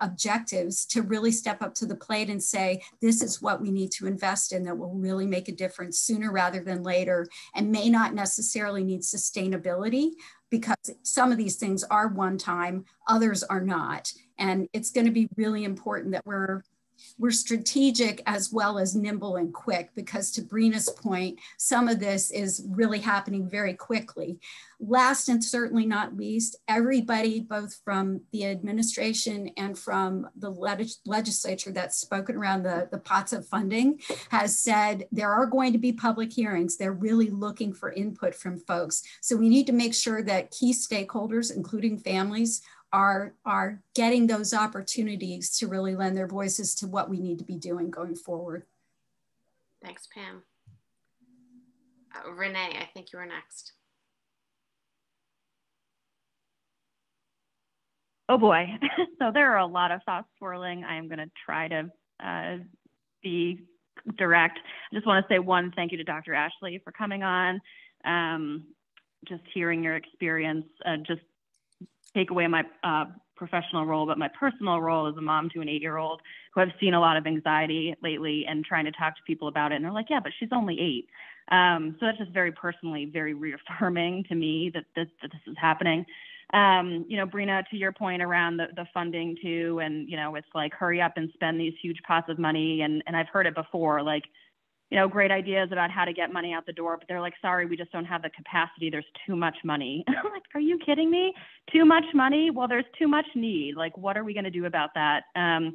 objectives, to really step up to the plate and say, this is what we need to invest in that will really make a difference sooner rather than later, and may not necessarily need sustainability, because some of these things are one time, others are not. And it's going to be really important that we're strategic as well as nimble and quick, because to Brina's point, some of this is really happening very quickly. Last and certainly not least, everybody, both from the administration and from the legislature that's spoken around the pots of funding, has said there are going to be public hearings. They're really looking for input from folks. So we need to make sure that key stakeholders, including families, are getting those opportunities to really lend their voices to what we need to be doing going forward. Thanks, Pam. Renee, I think you were next. Oh boy. So there are a lot of thoughts swirling. I am going to try to be direct. I just want to say one thank you to Dr. Ashley for coming on. Just hearing your experience, just take away my professional role, but my personal role as a mom to an 8-year-old who I've seen a lot of anxiety lately, and trying to talk to people about it. And they're like, yeah, but she's only 8. So that's just very personally, very reaffirming to me that this is happening. You know, Brina, to your point around the funding too, and, you know, it's like, hurry up and spend these huge pots of money. And I've heard it before, like, you know, great ideas about how to get money out the door, but they're like, sorry, we just don't have the capacity. There's too much money. I'm like, are you kidding me? Too much money? Well, there's too much need. Like, what are we going to do about that? And,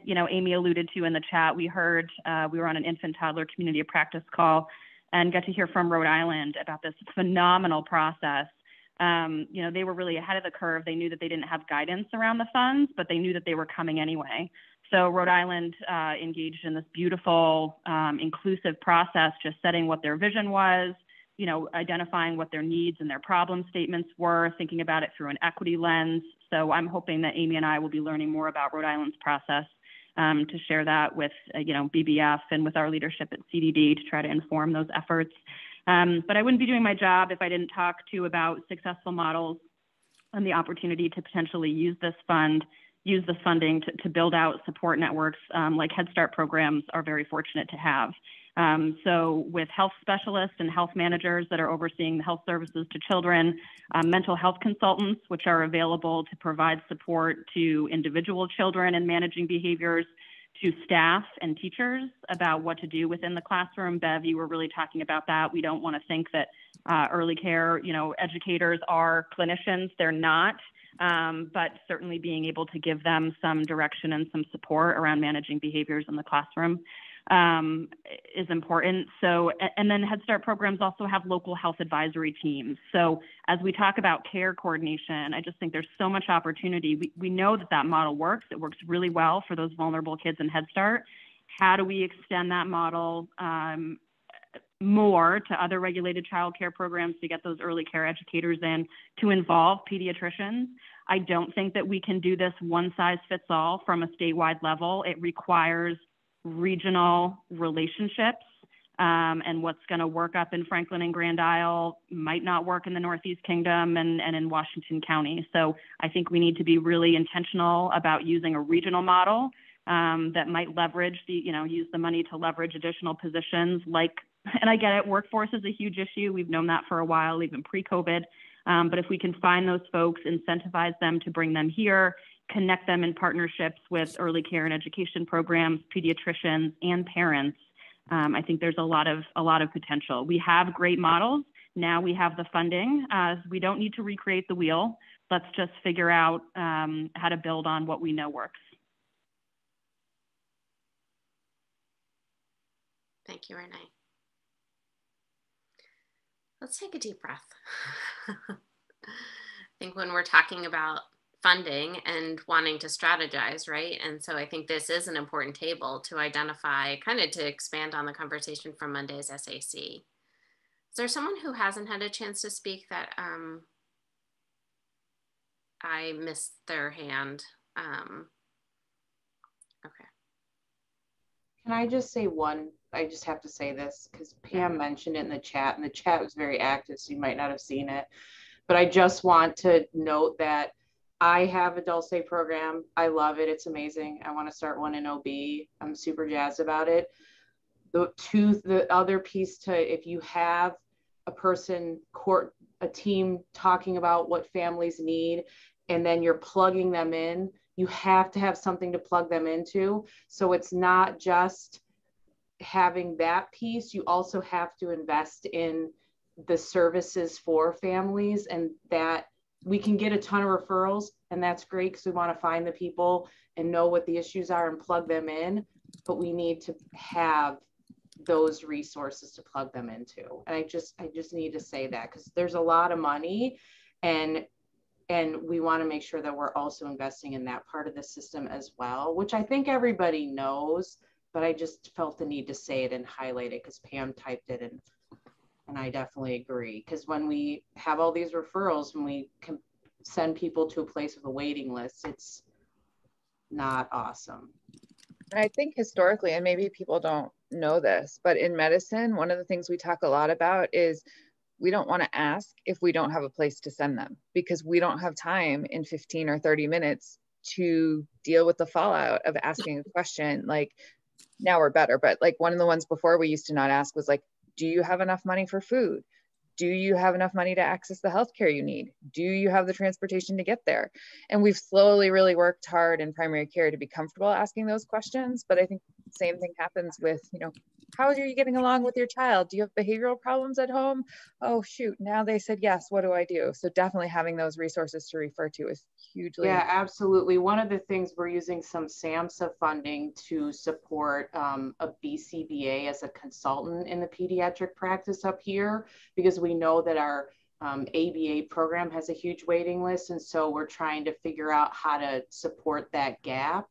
you know, Amy alluded to in the chat, we heard, we were on an infant toddler community of practice call and got to hear from Rhode Island about this phenomenal process. You know, they were really ahead of the curve. They knew that they didn't have guidance around the funds, but they knew that they were coming anyway. So Rhode Island engaged in this beautiful, inclusive process, just setting what their vision was, you know, identifying what their needs and their problem statements were, thinking about it through an equity lens. So I'm hoping that Amy and I will be learning more about Rhode Island's process to share that with, you know, BBF and with our leadership at CDD to try to inform those efforts. But I wouldn't be doing my job if I didn't talk to you about successful models and the opportunity to potentially use this funding to build out support networks like Head Start programs are very fortunate to have. So with health specialists and health managers that are overseeing the health services to children, mental health consultants, which are available to provide support to individual children and managing behaviors, to staff and teachers about what to do within the classroom. Bev, you were really talking about that. We don't want to think that early care, you know, educators are clinicians. They're not. But certainly being able to give them some direction and some support around managing behaviors in the classroom is important. So, and then Head Start programs also have local health advisory teams. So as we talk about care coordination, I just think there's so much opportunity. We know that model works. It works really well for those vulnerable kids in Head Start. How do we extend that model more to other regulated childcare programs to get those early care educators in, to involve pediatricians? I don't think that we can do this one size fits all from a statewide level. It requires regional relationships, and what's going to work up in Franklin and Grand Isle might not work in the Northeast Kingdom and in Washington County. So I think we need to be really intentional about using a regional model that might leverage use the money to leverage additional positions like, and I get it, workforce is a huge issue. We've known that for a while, even pre-COVID. But if we can find those folks, incentivize them to bring them here, connect them in partnerships with early care and education programs, pediatricians, and parents, I think there's a lot of potential. We have great models. Now we have the funding. We don't need to recreate the wheel. Let's just figure out how to build on what we know works. Thank you, Renee. Let's take a deep breath. I think when we're talking about funding and wanting to strategize, right? And so I think this is an important table to identify, kind of to expand on the conversation from Monday's SAC. Is there someone who hasn't had a chance to speak that I missed their hand? Can I just say one? I just have to say this because Pam mentioned it in the chat, and the chat was very active, so you might not have seen it. But I just want to note that I have a Dulce program. I love it. It's amazing. I want to start one in OB. I'm super jazzed about it. The other piece to, if you have a person, a team talking about what families need, and then you're plugging them in, you have to have something to plug them into. So it's not just having that piece, you also have to invest in the services for families, and that we can get a ton of referrals, and that's great because we want to find the people and know what the issues are and plug them in, but we need to have those resources to plug them into. And I just need to say that because there's a lot of money, and we want to make sure that we're also investing in that part of the system as well, which I think everybody knows, but I just felt the need to say it and highlight it because Pam typed it, and I definitely agree. Because when we have all these referrals, when we can send people to a place with a waiting list, it's not awesome. And I think historically, and maybe people don't know this, but in medicine, one of the things we talk a lot about is we don't want to ask if we don't have a place to send them, because we don't have time in 15 or 30 minutes to deal with the fallout of asking a question. Like, now we're better, but like one of the ones before we used to not ask was like, do you have enough money for food? Do you have enough money to access the healthcare you need? Do you have the transportation to get there? And we've slowly really worked hard in primary care to be comfortable asking those questions. But I think the same thing happens with, you know, how are you getting along with your child? Do you have behavioral problems at home? Oh, shoot, now they said yes, what do I do? So definitely having those resources to refer to is hugely. Yeah, absolutely. One of the things, we're using some SAMHSA funding to support a BCBA as a consultant in the pediatric practice up here, because we know that our ABA program has a huge waiting list. And so we're trying to figure out how to support that gap.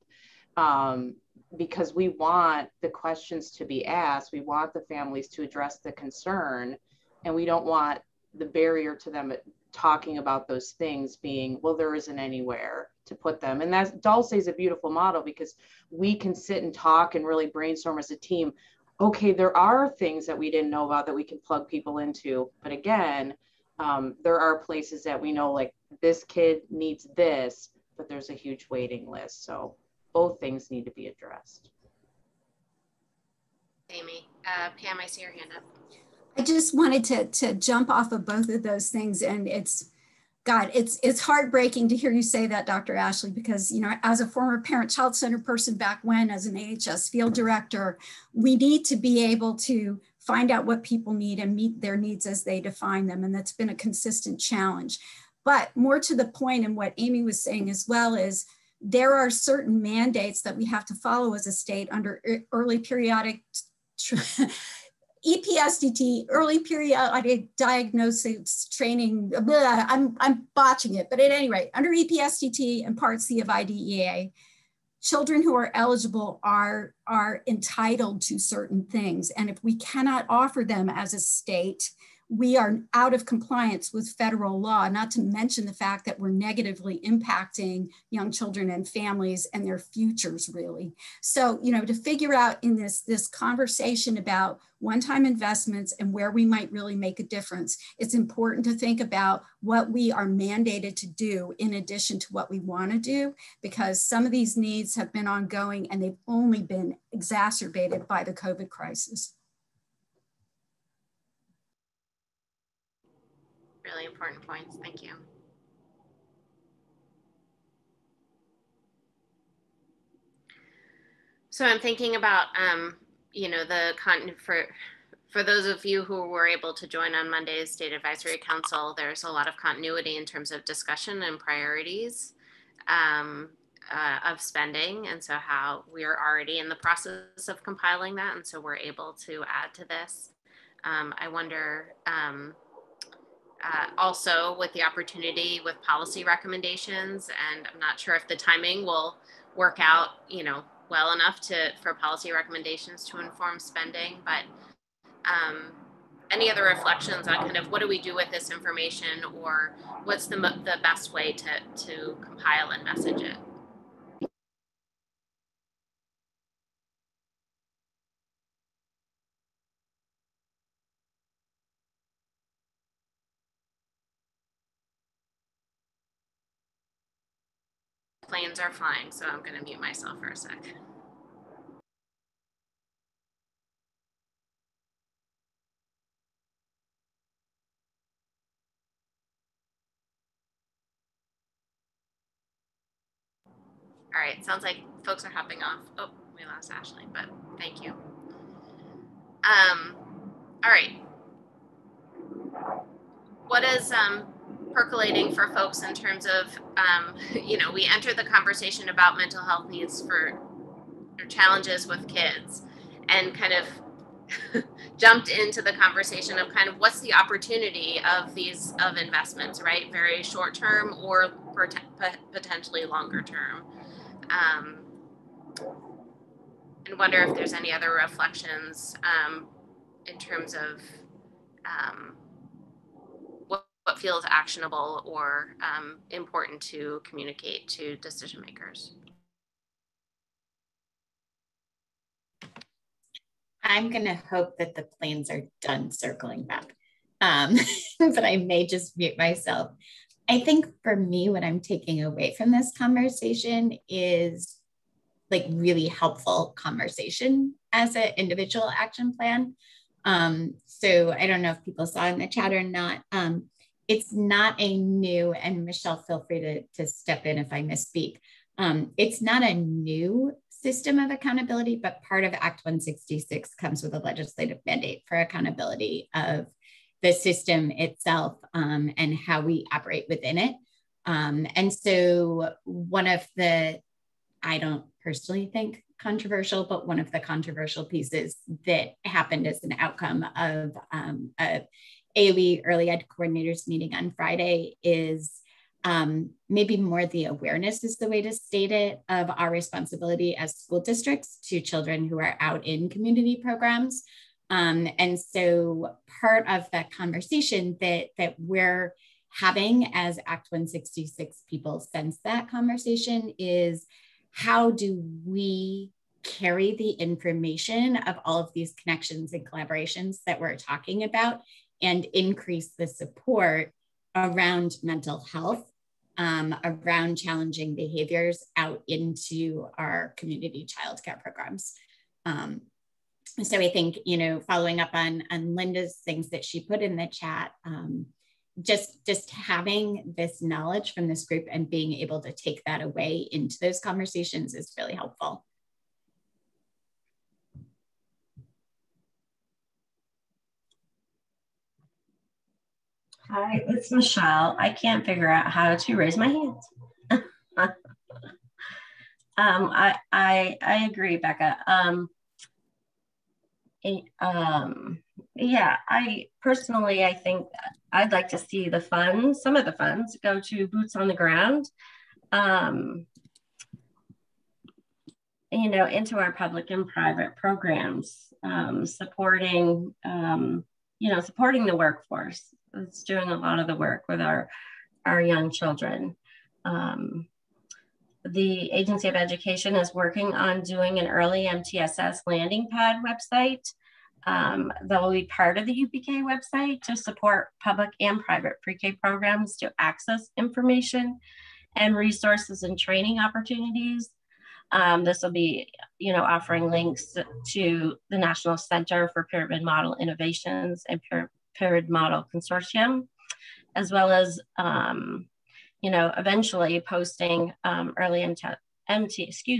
Because we want the questions to be asked, we want the families to address the concern, and we don't want the barrier to them talking about those things being, well, there isn't anywhere to put them. And that's, Dulce is a beautiful model because we can sit and talk and really brainstorm as a team. Okay, there are things that we didn't know about that we can plug people into, but again, there are places that we know, like this kid needs this, but there's a huge waiting list. So both things need to be addressed. Amy, Pam, I see your hand up. I just wanted to jump off of both of those things, and it's heartbreaking to hear you say that, Dr. Ashley, because, you know, as a former parent-child center person back when, as an AHS field director, we need to be able to find out what people need and meet their needs as they define them, and that's been a consistent challenge. But more to the point, and what Amy was saying as well, is there are certain mandates that we have to follow as a state under early periodic EPSDT, early periodic diagnosis training. Blah, I'm botching it, but at any rate, under EPSDT and Part C of IDEA, children who are eligible are entitled to certain things. And if we cannot offer them as a state, we are out of compliance with federal law, not to mention the fact that we're negatively impacting young children and families and their futures, really. So, you know, to figure out in this conversation about one-time investments and where we might really make a difference, it's important to think about what we are mandated to do in addition to what we want to do, because some of these needs have been ongoing and they've only been exacerbated by the COVID crisis. Really important points. Thank you. So I'm thinking about, you know, the content for those of you who were able to join on Monday's State Advisory Council, there's a lot of continuity in terms of discussion and priorities of spending. And so how we are already in the process of compiling that. And so we're able to add to this. I wonder, also with the opportunity with policy recommendations, and I'm not sure if the timing will work out, you know, well enough for policy recommendations to inform spending, but any other reflections on kind of what do we do with this information, or what's the best way to compile and message it? planes are flying, so I'm going to mute myself for a sec. All right, sounds like folks are hopping off. Oh, we lost Ashley, but thank you. All right. What is percolating for folks in terms of, you know, we entered the conversation about mental health needs for challenges with kids and kind of jumped into the conversation of kind of what's the opportunity of these investments, right? Very short term or potentially longer term. And wonder if there's any other reflections in terms of what feels actionable or important to communicate to decision makers. I'm going to hope that the planes are done circling back, but I may just mute myself. I think for me, what I'm taking away from this conversation is like really helpful conversation as an individual action plan. So I don't know if people saw in the chat or not. It's not a new, and Michelle, feel free to step in if I misspeak. It's not a new system of accountability, but part of Act 166 comes with a legislative mandate for accountability of the system itself and how we operate within it. And so one of the, I don't personally think controversial, but one of the controversial pieces that happened as an outcome of a AOE Early Ed Coordinators meeting on Friday is maybe more the awareness is the way to state it of our responsibility as school districts to children who are out in community programs. And so part of that conversation that we're having as Act 166 people sense that conversation is how do we carry the information of all of these connections and collaborations that we're talking about and increase the support around mental health, around challenging behaviors out into our community childcare programs. So I think, you know, following up on Linda's things that she put in the chat, just having this knowledge from this group and being able to take that away into those conversations is really helpful. Hi, it's Michelle. I can't figure out how to raise my hand. I agree, Becca. Yeah, I personally, I think I'd like to see the funds, some of the funds go to boots on the ground, you know, into our public and private programs, supporting, you know, supporting the workforce. It's doing a lot of the work with our young children. The Agency of Education is working on doing an early MTSS landing pad website that will be part of the UPK website to support public and private pre-K programs to access information and resources and training opportunities. This will be, you know, offering links to the National Center for Pyramid Model Innovations and Pyramid Model Consortium, as well as, you know, eventually posting early MTSS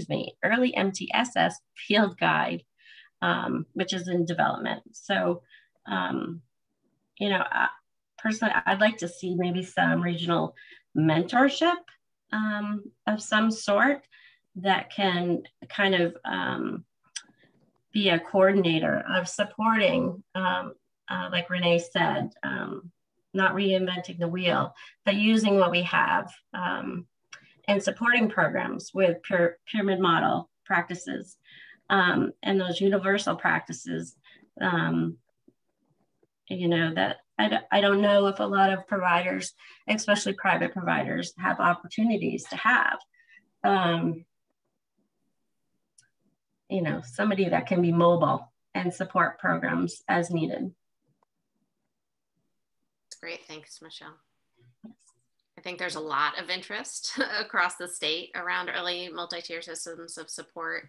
field guide, which is in development. So, you know, personally, I'd like to see maybe some regional mentorship of some sort that can kind of be a coordinator of supporting, like Renee said, not reinventing the wheel, but using what we have and supporting programs with pyramid model practices and those universal practices, you know, that I don't know if a lot of providers, especially private providers, have opportunities to have. You know, somebody that can be mobile and support programs as needed. Great, thanks, Michelle. Yes. I think there's a lot of interest across the state around early multi-tier systems of support.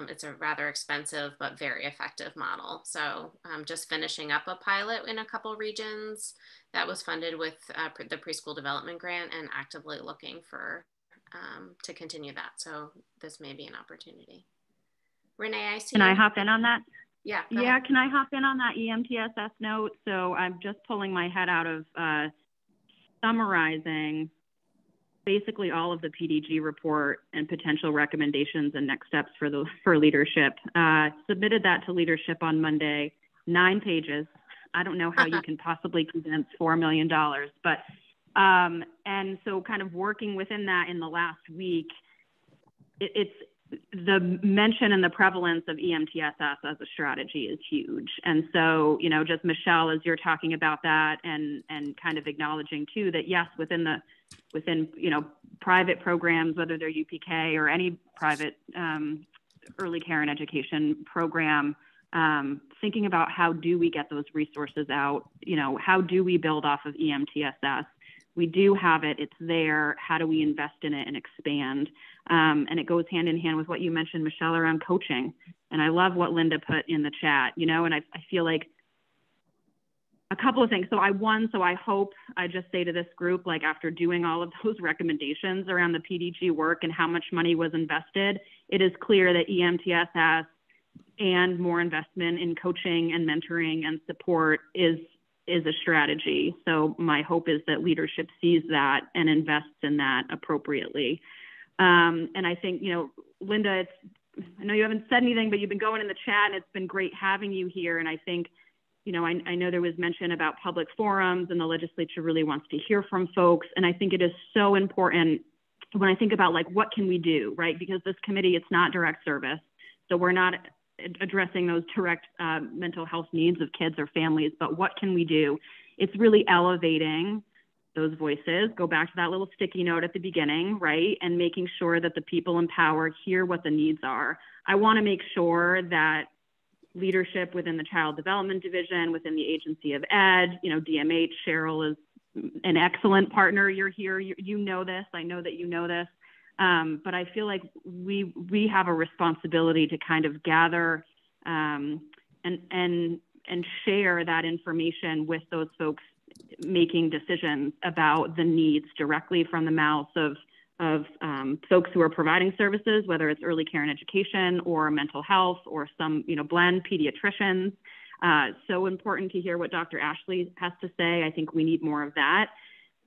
It's a rather expensive but very effective model. So just finishing up a pilot in a couple regions that was funded with the preschool development grant, and actively looking for to continue that. So this may be an opportunity. Renee, I see. Can I hop in on that? Yeah. Yeah, can I hop in on that EMTSS note? So I'm just pulling my head out of summarizing basically all of the PDG report and potential recommendations and next steps for leadership. Submitted that to leadership on Monday, 9 pages. I don't know how you can possibly condense $4 million, but and so kind of working within that in the last week, it's the mention and the prevalence of EMTSS as a strategy is huge. And so, you know, just Michelle, as you're talking about that and kind of acknowledging too, that yes, within, you know, private programs, whether they're UPK or any private early care and education program, thinking about how do we get those resources out, you know, how do we build off of EMTSS? We do have it, it's there. How do we invest in it and expand? And it goes hand in hand with what you mentioned, Michelle, around coaching. And I love what Linda put in the chat, you know, and I feel like a couple of things. So I hope I just say to this group, like after doing all of those recommendations around the PDG work and how much money was invested, it is clear that EMTSS and more investment in coaching and mentoring and support is a strategy. So my hope is that leadership sees that and invests in that appropriately. And I think, you know, Linda, I know you haven't said anything, but you've been going in the chat and it's been great having you here. And I think, you know, I know there was mention about public forums and the legislature really wants to hear from folks. And I think it is so important when I think about like, what can we do, right? Because this committee, it's not direct service. So we're not addressing those direct mental health needs of kids or families, but what can we do? It's really elevating those voices, go back to that little sticky note at the beginning, right? And making sure that the people in power hear what the needs are. I want to make sure that leadership within the Child Development Division, within the Agency of Ed, you know, DMH, Cheryl is an excellent partner. You're here, you know this, I know that you know this. But I feel like we have a responsibility to kind of gather and share that information with those folks making decisions about the needs directly from the mouths of folks who are providing services, whether it's early care and education or mental health or some, you know, blend pediatricians. So important to hear what Dr. Ashley has to say. I think we need more of that.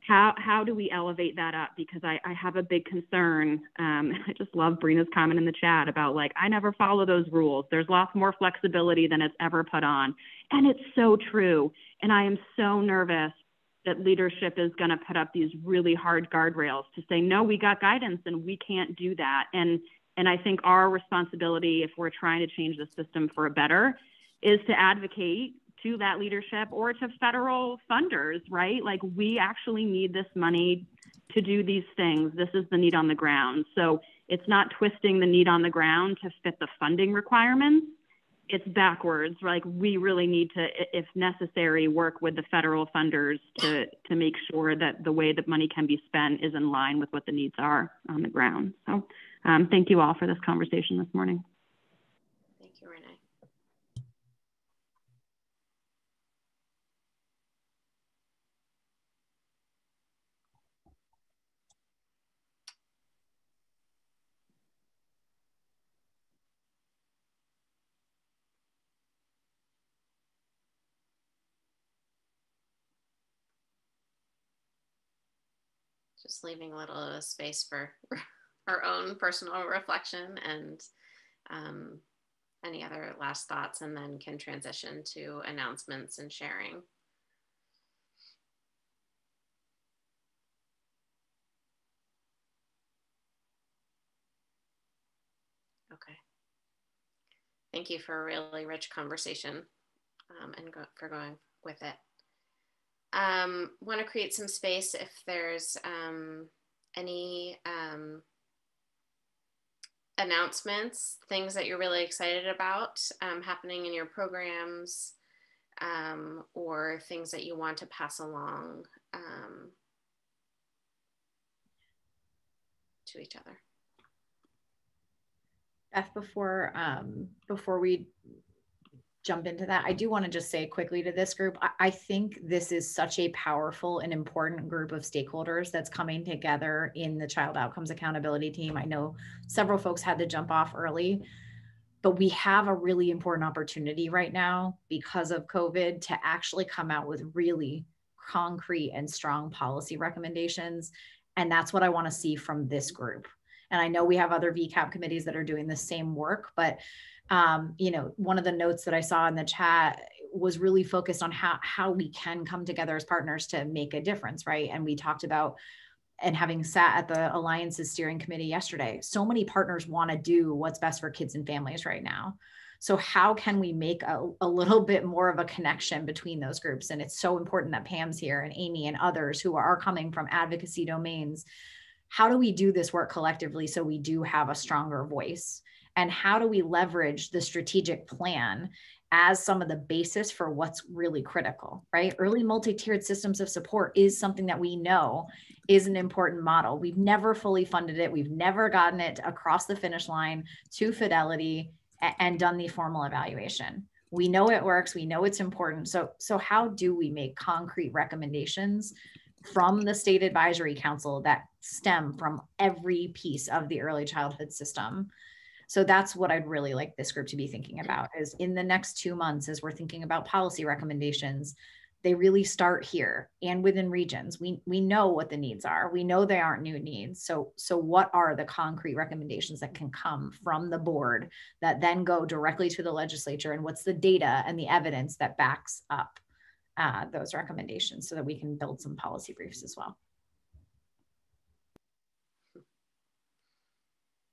How do we elevate that up? Because I have a big concern. I just love Brina's comment in the chat about like, I never follow those rules. There's lots more flexibility than it's ever put on. And it's so true. And I am so nervous that leadership is going to put up these really hard guardrails to say, no, we got guidance and we can't do that. And I think our responsibility, if we're trying to change the system for a better, is to advocate to that leadership or to federal funders, right? Like we actually need this money to do these things. This is the need on the ground. So it's not twisting the need on the ground to fit the funding requirements. It's backwards. Like we really need to, if necessary, work with the federal funders to make sure that the way that money can be spent is in line with what the needs are on the ground. So thank you all for this conversation this morning. Thank you, Renee. Just leaving a little space for our own personal reflection and any other last thoughts, and then can transition to announcements and sharing. Okay. Thank you for a really rich conversation and for going with it. Want to create some space if there's any announcements, things that you're really excited about happening in your programs, or things that you want to pass along. to each other. Beth, before we jump into that, I do want to just say quickly to this group, I think this is such a powerful and important group of stakeholders that's coming together in the Child Outcomes Accountability Team. I know several folks had to jump off early, but we have a really important opportunity right now because of COVID to actually come out with really concrete and strong policy recommendations. And that's what I want to see from this group. And I know we have other VCAP committees that are doing the same work, but you know, one of the notes that I saw in the chat was really focused on how we can come together as partners to make a difference, right? And we talked about, and having sat at the Alliance's steering committee yesterday, so many partners want to do what's best for kids and families right now. So how can we make a little bit more of a connection between those groups? And it's so important that Pam's here and Amy and others who are coming from advocacy domains. How do we do this work collectively so we do have a stronger voice? And how do we leverage the strategic plan as some of the basis for what's really critical, right? Early multi-tiered systems of support is something that we know is an important model. We've never fully funded it. We've never gotten it across the finish line to fidelity and done the formal evaluation. We know it works. We know it's important. So how do we make concrete recommendations from the State Advisory Council that stem from every piece of the early childhood system? So that's what I'd really like this group to be thinking about, is in the next 2 months, as we're thinking about policy recommendations, they really start here and within regions. We know what the needs are. We know they aren't new needs. So what are the concrete recommendations that can come from the board that then go directly to the legislature, and what's the data and the evidence that backs up those recommendations so that we can build some policy briefs as well.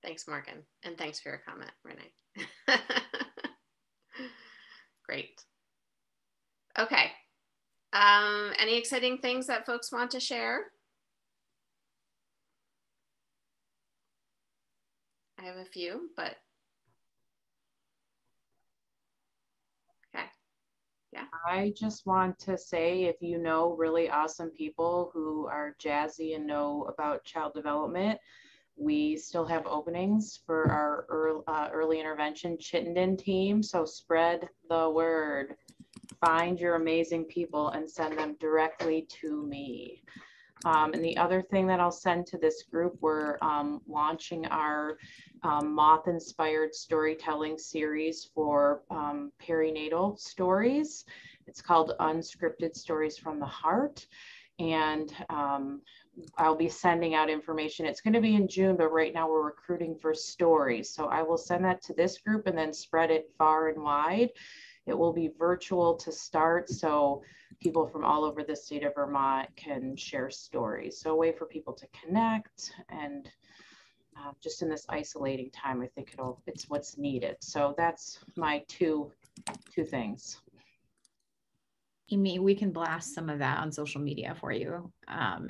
Thanks, Morgan. And thanks for your comment, Renee. Great. Okay. Any exciting things that folks want to share? I have a few, but okay. Yeah. I just want to say, if you know really awesome people who are jazzy and know about child development, we still have openings for our early intervention Chittenden team. So spread the word. Find your amazing people and send them directly to me. And the other thing that I'll send to this group, we're launching our moth-inspired storytelling series for perinatal stories. It's called Unscripted Stories from the Heart. And I'll be sending out information. It's going to be in June, but right now we're recruiting for stories. So I will send that to this group and then spread it far and wide. It will be virtual to start, so people from all over the state of Vermont can share stories. So a way for people to connect, and just in this isolating time, I think it's what's needed. So that's my two things. Amy, we can blast some of that on social media for you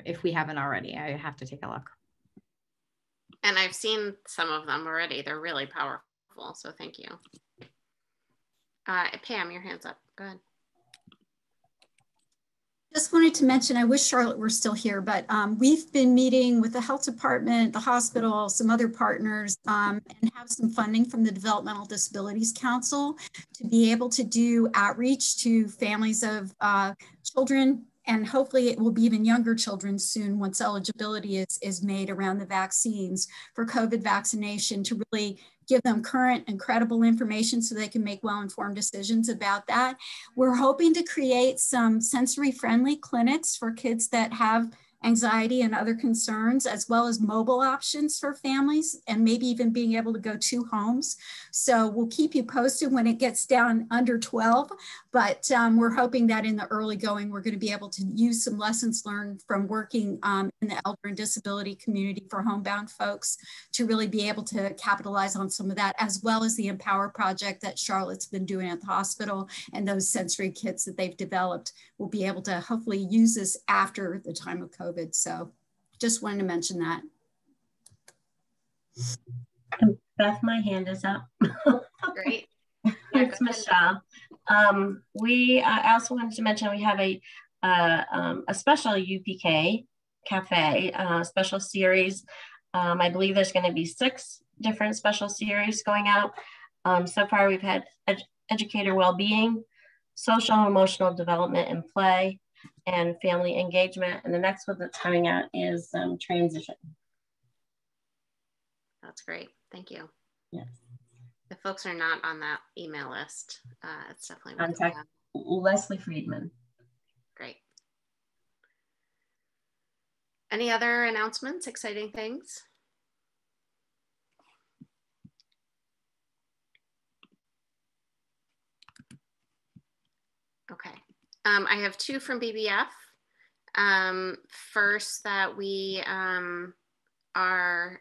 if we haven't already. I have to take a look. And I've seen some of them already. They're really powerful, so thank you. Pam, your hand's up. Go ahead. Just wanted to mention, I wish Charlotte were still here, but we've been meeting with the health department, the hospital, some other partners, and have some funding from the Developmental Disabilities Council to be able to do outreach to families of children, and hopefully it will be even younger children soon once eligibility is made around the vaccines for COVID vaccination, to really give them current and credible information so they can make well-informed decisions about that. We're hoping to create some sensory-friendly clinics for kids that have anxiety and other concerns, as well as mobile options for families, and maybe even being able to go to homes. So we'll keep you posted when it gets down under 12, but we're hoping that in the early going, we're going to be able to use some lessons learned from working in the elder and disability community for homebound folks to really be able to capitalize on some of that, as well as the Empower project that Charlotte's been doing at the hospital, and those sensory kits that they've developed. We'll be able to hopefully use this after the time of COVID. So just wanted to mention that. Beth, my hand is up. Great. Thanks, Michelle. I also wanted to mention we have a special UPK Cafe special series I believe there's going to be 6 different special series going out. So far, we've had educator well-being, social and emotional development and play, and family engagement. And the next one that's coming out is transition. That's great. Thank you. Yes. If folks are not on that email list, it's definitely worth contact Leslie Friedman. Great. Any other announcements, exciting things? Okay. I have 2 from BBF. First, that we are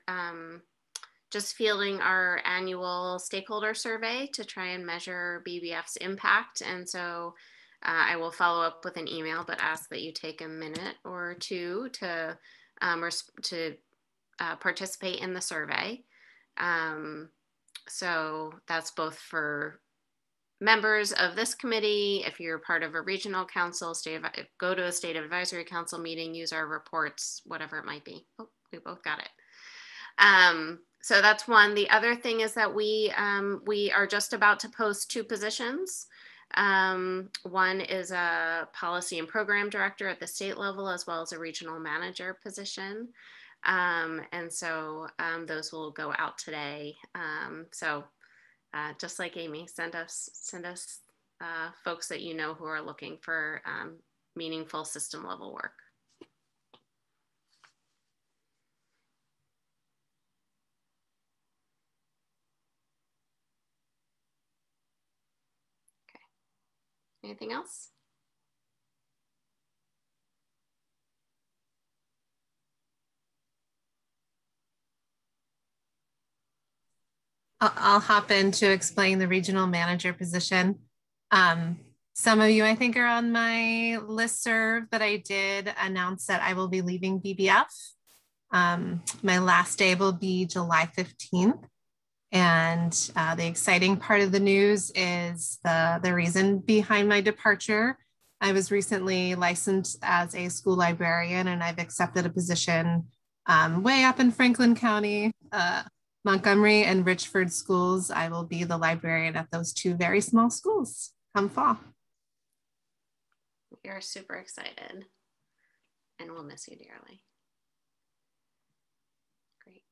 just fielding our annual stakeholder survey to try and measure BBF's impact. And so I will follow up with an email, but ask that you take a minute or 2 to participate in the survey. So that's both for members of this committee. If you're part of a regional council, go to a state advisory council meeting, use our reports, whatever it might be. Oh, we both got it. So that's one. The other thing is that we are just about to post 2 positions. One is a policy and program director at the state level, as well as a regional manager position. And so those will go out today. Just like Amy, send us folks that you know who are looking for meaningful system level work. Okay. Anything else? I'll hop in to explain the regional manager position. Some of you, I think, are on my listserv, but I did announce that I will be leaving BBF. My last day will be July 15th. And the exciting part of the news is the reason behind my departure. I was recently licensed as a school librarian, and I've accepted a position way up in Franklin County, Montgomery and Richford schools. I will be the librarian at those 2 very small schools come fall. We are super excited, and we'll miss you dearly. Great.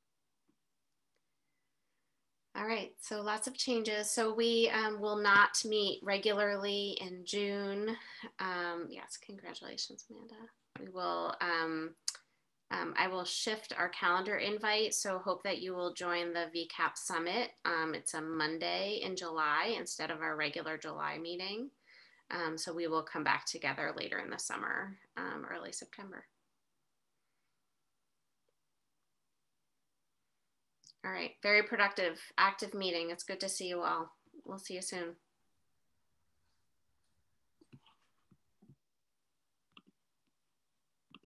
All right, so lots of changes. So we will not meet regularly in June. Yes, congratulations, Amanda. We will, I will shift our calendar invite, so hope that you will join the Vcap Summit. It's a Monday in July instead of our regular July meeting. So we will come back together later in the summer, early September. All right, very productive, active meeting. It's good to see you all. We'll see you soon.